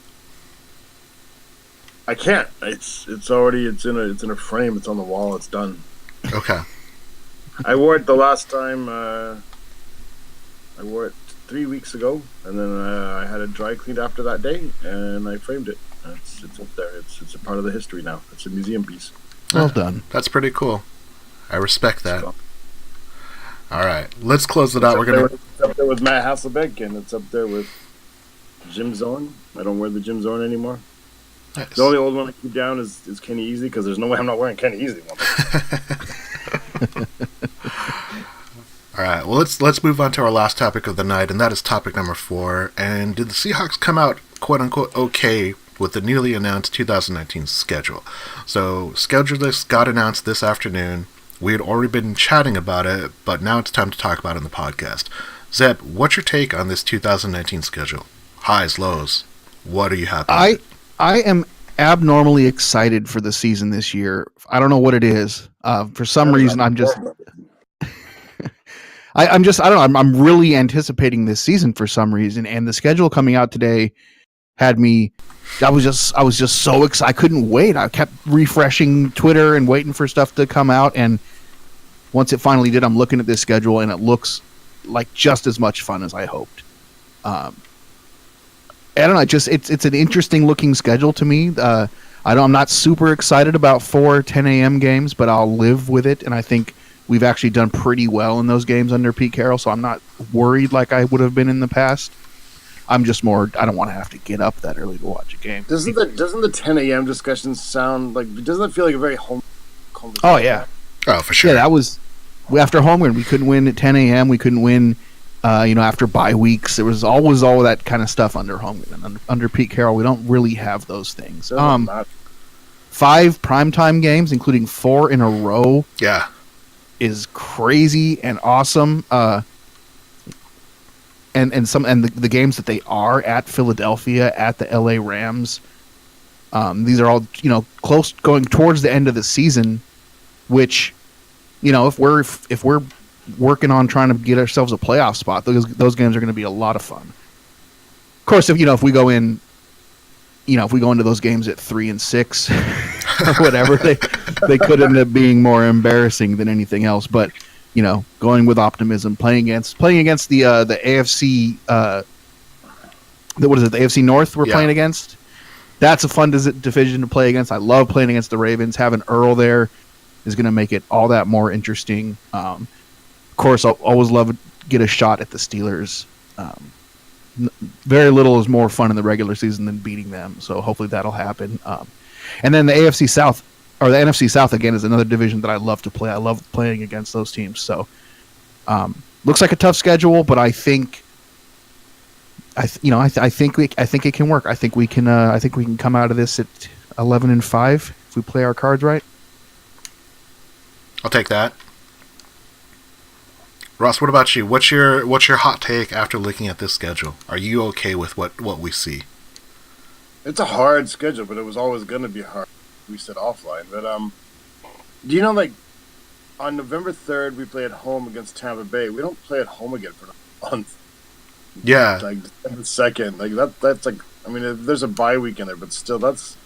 I can't. It's in a frame. It's on the wall. It's done. Okay. I wore it the last time. I wore it 3 weeks ago, and then I had it dry cleaned after that day, and I framed it. It's up there. It's a part of the history now. It's a museum piece. Well done. That's pretty cool. I respect that. All right, let's close it out. It's up there with Matt Hasselbeck, and it's up there with Jim Zorn. I don't wear the Jim Zorn anymore. Nice. The only old one I keep down is Kenny Easley, because there's no way I'm not wearing Kenny Easley one. All right, well, let's move on to our last topic of the night, and that is topic number 4. And did the Seahawks come out, quote-unquote, okay with the newly announced 2019 schedule? So, schedule list got announced this afternoon. We had already been chatting about it, but now it's time to talk about it in the podcast. Zeb, what's your take on this 2019 schedule? Highs, lows. What are you happy with? I am abnormally excited for the season this year. I don't know what it is. For some reason, I'm just... I don't know. I'm really anticipating this season for some reason, and the schedule coming out today had me. I was just so excited. I couldn't wait. I kept refreshing Twitter and waiting for stuff to come out, and once it finally did, I'm looking at this schedule, and it looks like just as much fun as I hoped. I don't know. It's an interesting looking schedule to me. I'm not super excited about 4 10 a.m. games, but I'll live with it, and I think we've actually done pretty well in those games under Pete Carroll, so I'm not worried like I would have been in the past. I'm just more, I don't want to have to get up that early to watch a game. Doesn't the 10 a.m. discussion sound like, doesn't it feel like a very home conversation? Oh, yeah. Oh, for sure. Yeah, that was, after Holmgren, we couldn't win at 10 a.m., we couldn't win, after bye weeks. There was always all that kind of stuff under Holmgren. And under Pete Carroll, we don't really have those things. 5 primetime games, including 4 in a row. Yeah. Is crazy and awesome. And the games that they are at Philadelphia, at the LA Rams, these are all close, going towards the end of the season, which if we're working on trying to get ourselves a playoff spot, those games are going to be a lot of fun. Of course, if we go into those games at 3-6, or whatever. They could end up being more embarrassing than anything else. But going with optimism, playing against the AFC. What is it? The AFC North we're playing against. That's a fun division to play against. I love playing against the Ravens. Having Earl there is going to make it all that more interesting. Of course, I'll always love to get a shot at the Steelers. Very little is more fun in the regular season than beating them, so hopefully that'll happen. And then the AFC South, or the NFC South, again, is another division that I love to play. I love playing against those teams. So looks like a tough schedule, but I think I think it can work. I think we can come out of this at 11-5 if we play our cards right. I'll take that. Ross, what about you? What's your hot take after looking at this schedule? Are you okay with what we see? It's a hard schedule, but it was always going to be hard. We said offline, but do you know, like, on November 3rd we play at home against Tampa Bay. We don't play at home again for a month. Yeah, like December 2nd, like that's like, I mean, there's a bye week in there, but still, that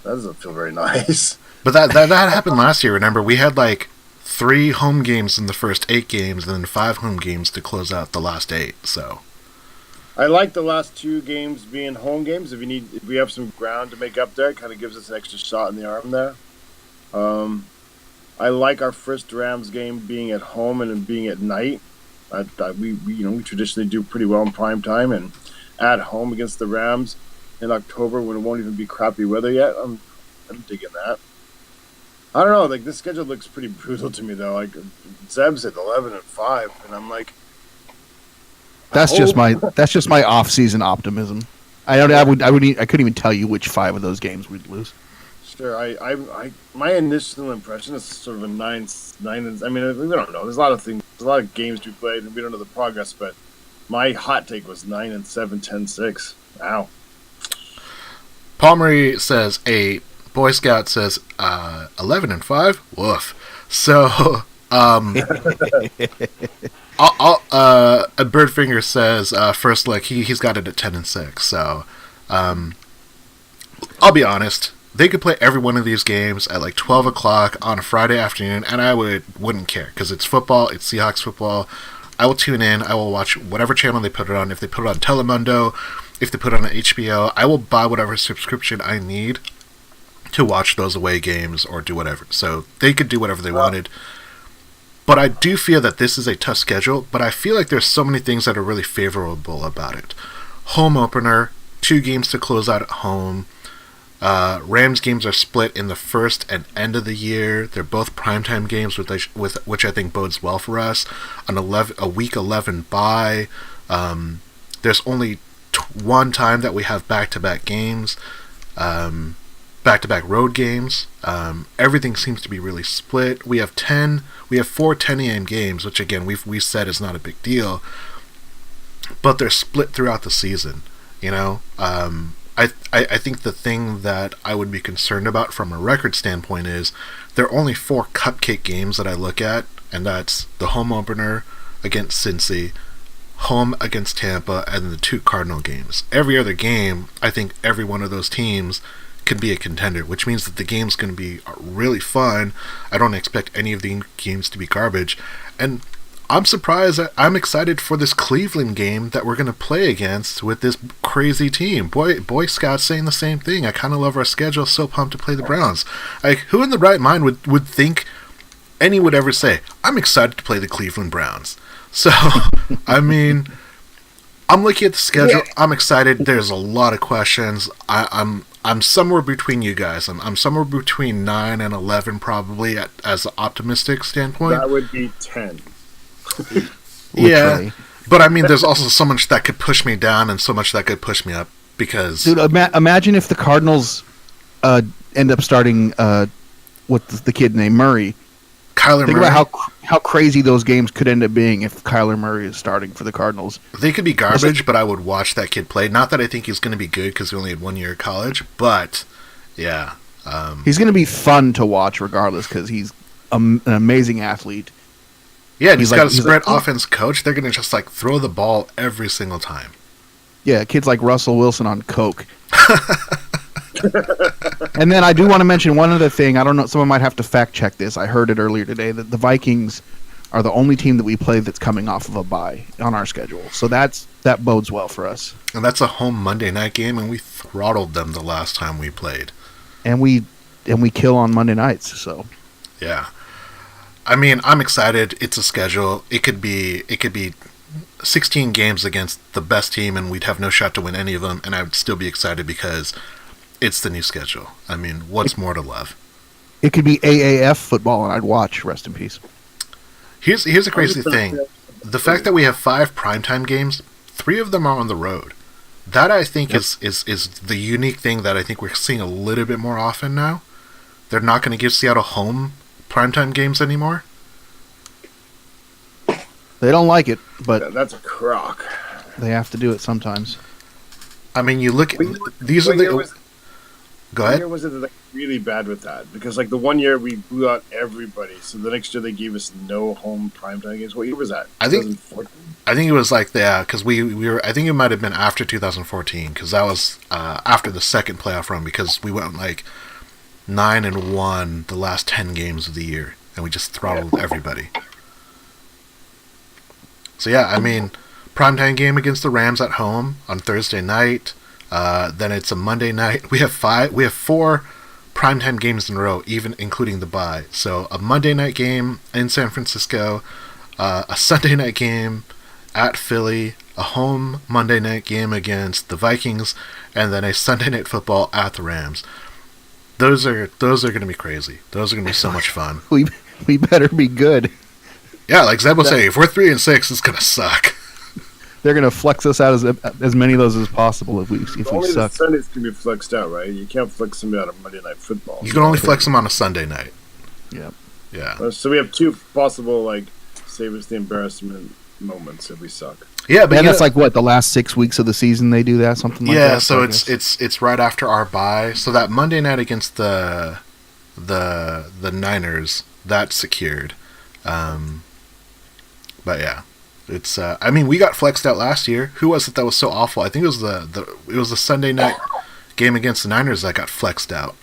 doesn't feel very nice. But that happened last year. Remember, we had like 3 home games in the first 8 games, and then 5 home games to close out the last 8. So I like the last 2 games being home games. If we have some ground to make up there, it kind of gives us an extra shot in the arm there. I like our first Rams game being at home and being at night. We traditionally do pretty well in prime time, and at home against the Rams in October when it won't even be crappy weather yet. I'm digging that. I don't know. Like, this schedule looks pretty brutal to me, though. Like, Zeb said 11-5, and I'm like, that's just my off-season optimism. I couldn't even tell you which 5 of those games we'd lose. Sure. My initial impression is sort of a 9. I mean, we don't know. There's a lot of things. There's a lot of games we played, and we don't know the progress. But my hot take was 9-7, 10-6. Wow. Palmery says 8. Boy Scout says 11-5. Woof. So Birdfinger says first look he's got it at 10-6. So I'll be honest. They could play every one of these games at like 12 o'clock on a Friday afternoon, and I wouldn't care because it's football. It's Seahawks football. I will tune in. I will watch whatever channel they put it on. If they put it on Telemundo, if they put it on HBO, I will buy whatever subscription I need to watch those away games or do whatever. So they could do whatever they wanted. But I do feel that this is a tough schedule, but I feel like there's so many things that are really favorable about it. Home opener, 2 games to close out at home. Rams games are split in the first and end of the year. They're both primetime games, which I think bodes well for us. A week 11 bye. There's only one time that we have back-to-back games, back-to-back road games. Everything seems to be really split. We have 4 10 a.m. games, which again we said is not a big deal, but they're split throughout the season. I think the thing that I would be concerned about from a record standpoint is there are only 4 cupcake games that I look at, and that's the home opener against Cincy, home against Tampa, and the 2 Cardinal games. Every other game, I think every one of those teams could be a contender, which means that the game's going to be really fun. I don't expect any of the games to be garbage, and I'm surprised. I'm excited for this Cleveland game that we're going to play against with this crazy team. Boy Scout's saying the same thing. I kind of love our schedule. So pumped to play the Browns. Like, who in the right mind would think any would ever say, I'm excited to play the Cleveland Browns? So, I mean, I'm looking at the schedule. I'm excited. There's a lot of questions. I'm somewhere between you guys. I'm somewhere between 9 and 11 probably as an optimistic standpoint. That would be 10. Yeah, but I mean, there's also so much that could push me down and so much that could push me up because... Dude, imagine if the Cardinals end up starting with the kid named Murray. Kyler Think Murray. about how crazy those games could end up being if Kyler Murray is starting for the Cardinals. They could be garbage, but I would watch that kid play. Not that I think he's going to be good because he only had 1 year of college, but yeah. He's going to be fun to watch regardless because he's an amazing athlete. Yeah, and he's got a spread offense coach. They're going to just like throw the ball every single time. Yeah, kids like Russell Wilson on coke. And then I do want to mention one other thing. I don't know. Someone might have to fact check this. I heard it earlier today that the Vikings are the only team that we play that's coming off of a bye on our schedule. So that bodes well for us. And that's a home Monday night game, and we throttled them the last time we played. And we kill on Monday nights. So yeah, I mean, I'm excited. It's a schedule. It could be 16 games against the best team, and we'd have no shot to win any of them, and I would still be excited because it's the new schedule. I mean, what's more to love? It could be AAF football, and I'd watch. Rest in peace. Here's a crazy thing. The fact that we have 5 primetime games, 3 of them are on the road. That, I think, is the unique thing that I think we're seeing a little bit more often now. They're not going to give Seattle home primetime games anymore. They don't like it, but that's a crock. They have to do it sometimes. I mean, you look at these are the. Go ahead. What year was it like really bad with that? Because like the one year we blew out everybody, so the next year they gave us no home primetime games. What year was that? I think it was like because we were. I think it might have been after 2014 because that was after the second playoff run because we went like 9-1 the last 10 games of the year and we just throttled everybody. So yeah, I mean, primetime game against the Rams at home on Thursday night. Then it's a Monday night. We have 4 primetime games in a row, even including the bye. So a Monday night game in San Francisco, a Sunday night game at Philly, a home Monday night game against the Vikings, and then a Sunday night football at the Rams. Those are going to be crazy. Those are going to be so much fun. We better be good. Yeah, like Zeb will say, if we're 3-6, it's going to suck. They're going to flex us out as many of those as possible if we suck. Only the Sundays can be flexed out, right? You can't flex somebody out of Monday Night Football. You can only flex them on a Sunday night. Yep. Yeah. So we have 2 possible, like, save us the embarrassment moments if we suck. Yeah, but that's like what, the last 6 weeks of the season they do that, something like that. Yeah, so it's right after our bye. So that Monday night against the Niners, that's secured. But yeah. It's I mean, we got flexed out last year. Who was it that was so awful? I think it was the Sunday night game against the Niners that got flexed out.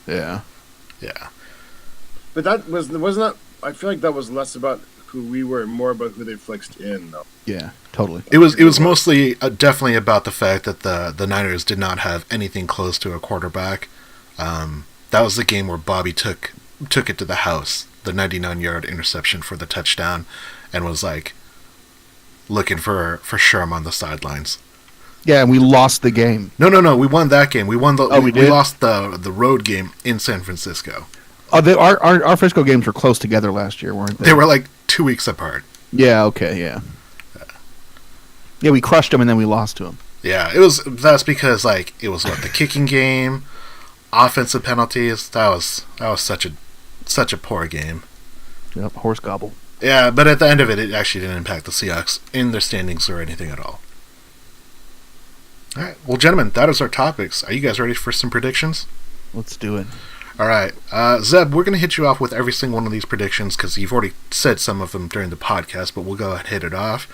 Yeah. Yeah. But that wasn't that. I feel like that was less about who we were, more about who they flexed in, though. Yeah, totally. It was mostly definitely about the fact that the Niners did not have anything close to a quarterback. That was the game where Bobby took it to the house, the 99-yard interception for the touchdown, and was like looking for Sherm on the sidelines. Yeah, and we lost the game. No. We won that game. We won we lost the road game in San Francisco. Oh, our Frisco games were close together last year, weren't they? They were like 2 weeks apart. Yeah. Okay. Yeah. Yeah, we crushed them and then we lost to them. Yeah, that's because like it was the kicking game, offensive penalties. That was such a poor game. Yep, horse gobble. Yeah, but at the end of it, it actually didn't impact the Seahawks in their standings or anything at all. All right, well, gentlemen, that is our topics. Are you guys ready for some predictions? Let's do it. All right, Zeb, we're going to hit you off with every single one of these predictions because you've already said some of them during the podcast, but we'll go ahead and hit it off.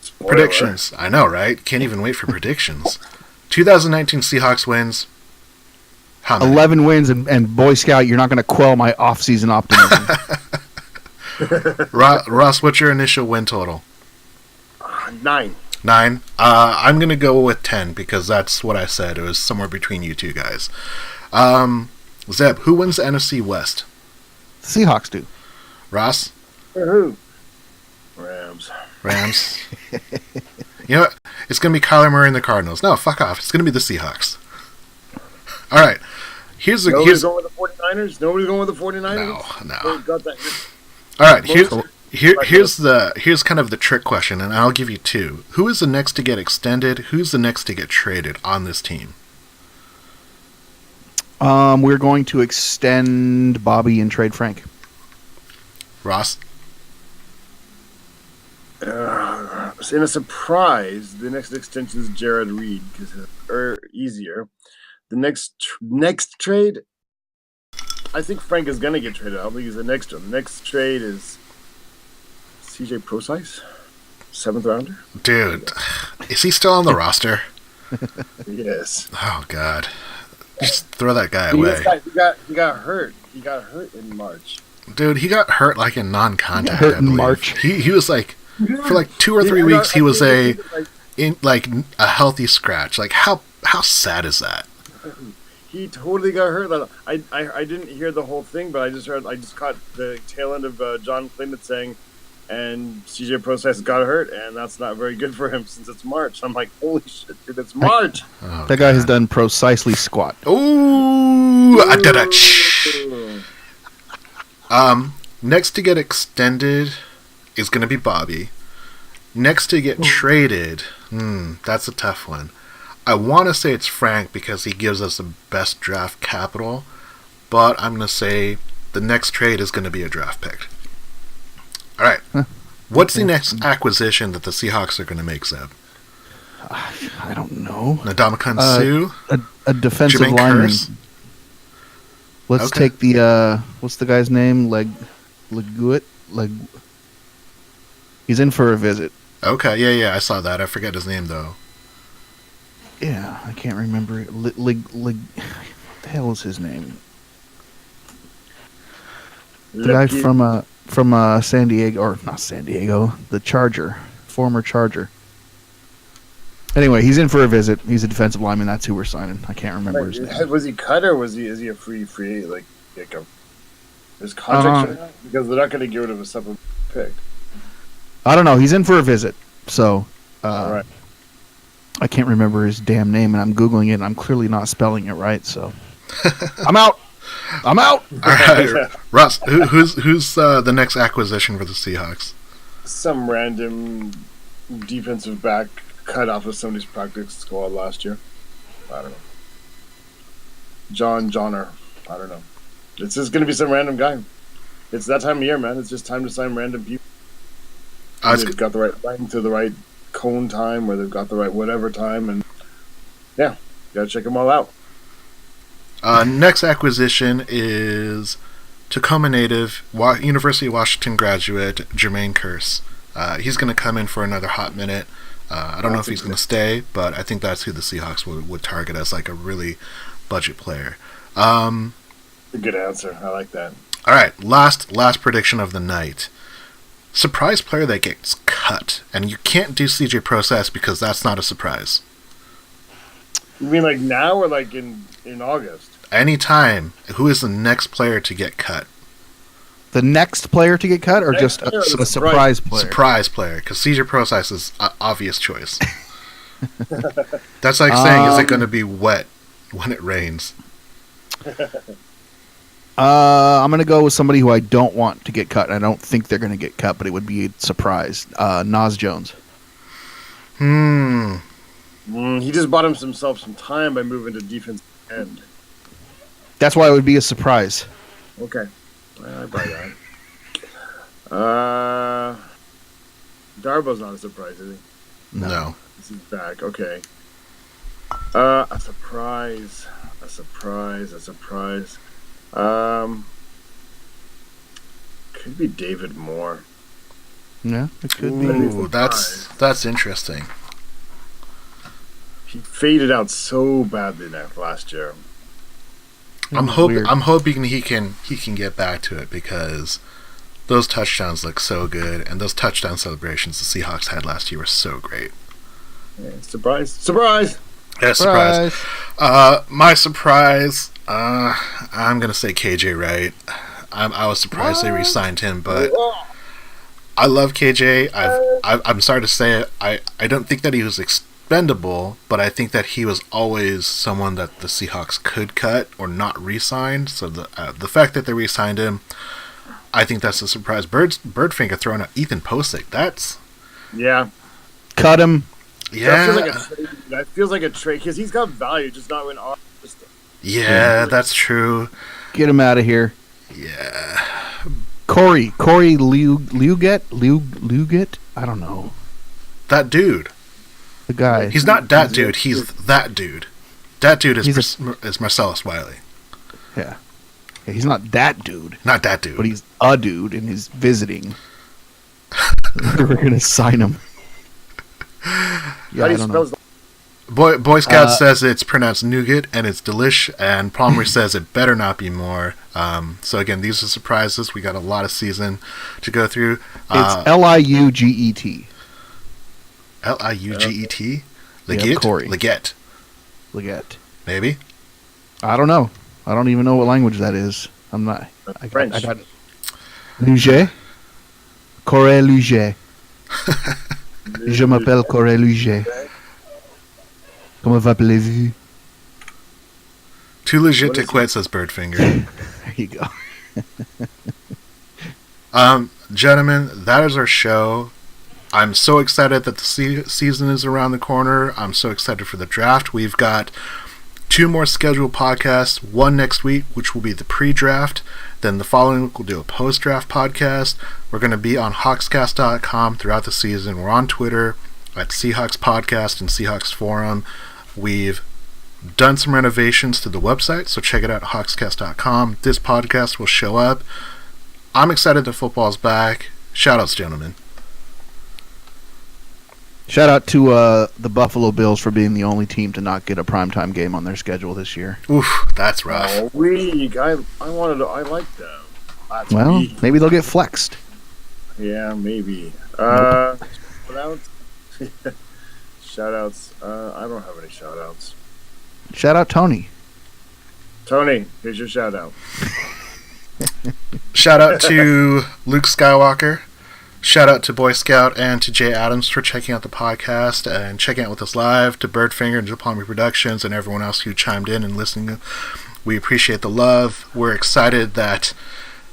Spoiler. Predictions. I know, right? Can't even wait for predictions. 2019 Seahawks wins. How many? 11 wins, and Boy Scout, you're not going to quell my off-season optimism. Ross, what's your initial win total? 9. 9. I'm going to go with 10 because that's what I said. It was somewhere between you two guys. Zeb, who wins the NFC West? The Seahawks do. Ross? Who? Rams. You know what? It's going to be Kyler Murray and the Cardinals. No, fuck off. It's going to be the Seahawks. All right. Nobody's going with the 49ers? Nobody's going with the 49ers? No. Got that. All right. Here's kind of the trick question, and I'll give you 2. Who is the next to get extended? Who's the next to get traded on this team? We're going to extend Bobby and trade Frank. Ross? In a surprise, the next extension is Jared Reed because easier. The next trade, I think Frank is going to get traded. I don't think he's the next one. The next trade is CJ Procise, 7th rounder. Dude, is he still on the roster? Yes. Oh God, just throw that guy He away, got hurt. He got hurt in March. dude. He got hurt like in non-contact. Hurt I in believe. March. He was like for like 2 or 3 Yeah, weeks. He was like, a healthy scratch. Like how sad is that? he totally got hurt. I didn't hear the whole thing, but I just caught the tail end of John Clement saying, and CJ Process got hurt, and that's not very good for him since it's March. I'm like, holy shit, dude, it's March. Oh, That guy has done precisely squat. Ooh, I did it. Next to get extended is going to be Bobby. Next to get traded, that's a tough one. I want to say it's Frank because he gives us the best draft capital, but I'm going to say the next trade is going to be a draft pick. All right. What's the next acquisition that the Seahawks are going to make, Zeb? I don't know. Ndamukong Suh? A defensive Jermaine lineman. Kearse? Let's Okay. take the what's the guy's name? Leguit. He's in for a visit. Okay, yeah, I saw that. I forget his name, though. Yeah, I can't remember. What the hell is his name? The guy from San Diego, or not San Diego, the Charger, former Charger. Anyway, he's in for a visit. He's a defensive lineman. That's who we're signing. I can't remember his name. Was he cut or is he a free his contract? Because they're not going to get rid of a supplemental pick. I don't know. He's in for a visit. So, All right. I can't remember his damn name, and I'm Googling it, and I'm clearly not spelling it right, so. I'm out! All right, Russ, who's the next acquisition for the Seahawks? Some random defensive back cut off of somebody's practice squad last year. I don't know. Johnner. I don't know. It's just going to be some random guy. It's that time of year, man. It's just time to sign random people. They've got the right line to the right cone time, or they've got the right whatever time, and yeah, got to check them all out. Next acquisition is Tacoma native, University of Washington graduate, Jermaine Kearse. He's going to come in for another hot minute. I don't know if he's going to stay, but I think that's who the Seahawks would target as like a really budget player. A good answer. I like that. All right, last prediction of the night. Surprise player that gets cut, and you can't do CJ Process because that's not a surprise. You mean like now or like in August? Anytime. Who is the next player to get cut? The next player to get cut, or just a surprise player? Surprise player, because CJ Process is an obvious choice. That's like saying, is it going to be wet when it rains? I'm going to go with somebody who I don't want to get cut. I don't think they're going to get cut, but it would be a surprise. Nas Jones. He just bought himself some time by moving to defensive end. That's why it would be a surprise. Okay. I buy that. Darbo's not a surprise, is he? No. This is back. Okay. A surprise. Could be David Moore. Yeah, it could be. Ooh, that's interesting. He faded out so badly last year. I'm hoping he can get back to it because those touchdowns look so good, and those touchdown celebrations the Seahawks had last year were so great. Yeah, surprise! Yeah, surprise. My surprise, I'm gonna say KJ Wright. I was surprised they re-signed him, but I love KJ. I'm sorry to say it. I don't think that he was expendable, but I think that he was always someone that the Seahawks could cut or not re-sign. So the fact that they re-signed him, I think that's a surprise. Birdfinger throwing out Ethan Posick. That's cut him. Yeah, that feels like a trade because he's got value, just not in our system. Yeah, that's true. Get him out of here. Yeah. Corey Liuget? I don't know. That dude. The guy. He's not that dude. He's that dude. That dude is Marcellus Wiley. Yeah. He's not that dude. Not that dude. But he's a dude and he's visiting. We're going to sign him. Yeah, How do you spell his Boy Scout says it's pronounced nougat and it's delish, and Palmer says it better not be more. So again, these are surprises. We got a lot of season to go through. It's Liuget. Liuget? Yeah, Corey. Leggett. Maybe? I don't know. I don't even know what language that is. I'm not. French. I got Luget. Corey Luget. Je m'appelle Corey Luget. Comment vous? Too legit to quit, says Birdfinger. There you go. Gentlemen, that is our show. I'm so excited that the season is around the corner. I'm so excited for the draft. We've got 2 more scheduled podcasts. One next week, which will be the pre-draft. Then the following week, we'll do a post-draft podcast. We're going to be on Hawkscast.com throughout the season. We're on Twitter at Seahawks Podcast and Seahawks Forum. We've done some renovations to the website, so check it out at Hawkscast.com. This podcast will show up. I'm excited that football's back. Shoutouts, gentlemen. Shout out to the Buffalo Bills for being the only team to not get a primetime game on their schedule this year. Oof, that's rough. Oh, weak. I like them. That's well, weak. maybe they'll get flexed. Yeah, maybe. Shout-outs. I don't have any shout-outs. Shout out Tony. Tony, here's your shout-out. Shout out to Luke Skywalker. Shout out to Boy Scout and to Jay Adams for checking out the podcast and checking out with us live, to Birdfinger and Palmy Productions and everyone else who chimed in and listening. We appreciate the love. We're excited that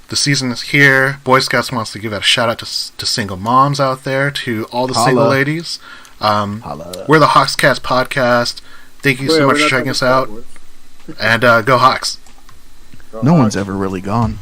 the season is here. Boy Scouts wants to give out a shout out to single moms out there, to all the single ladies. We're the Hawkscast podcast. Thank you so much for checking us out. And go Hawks. No one's ever really gone.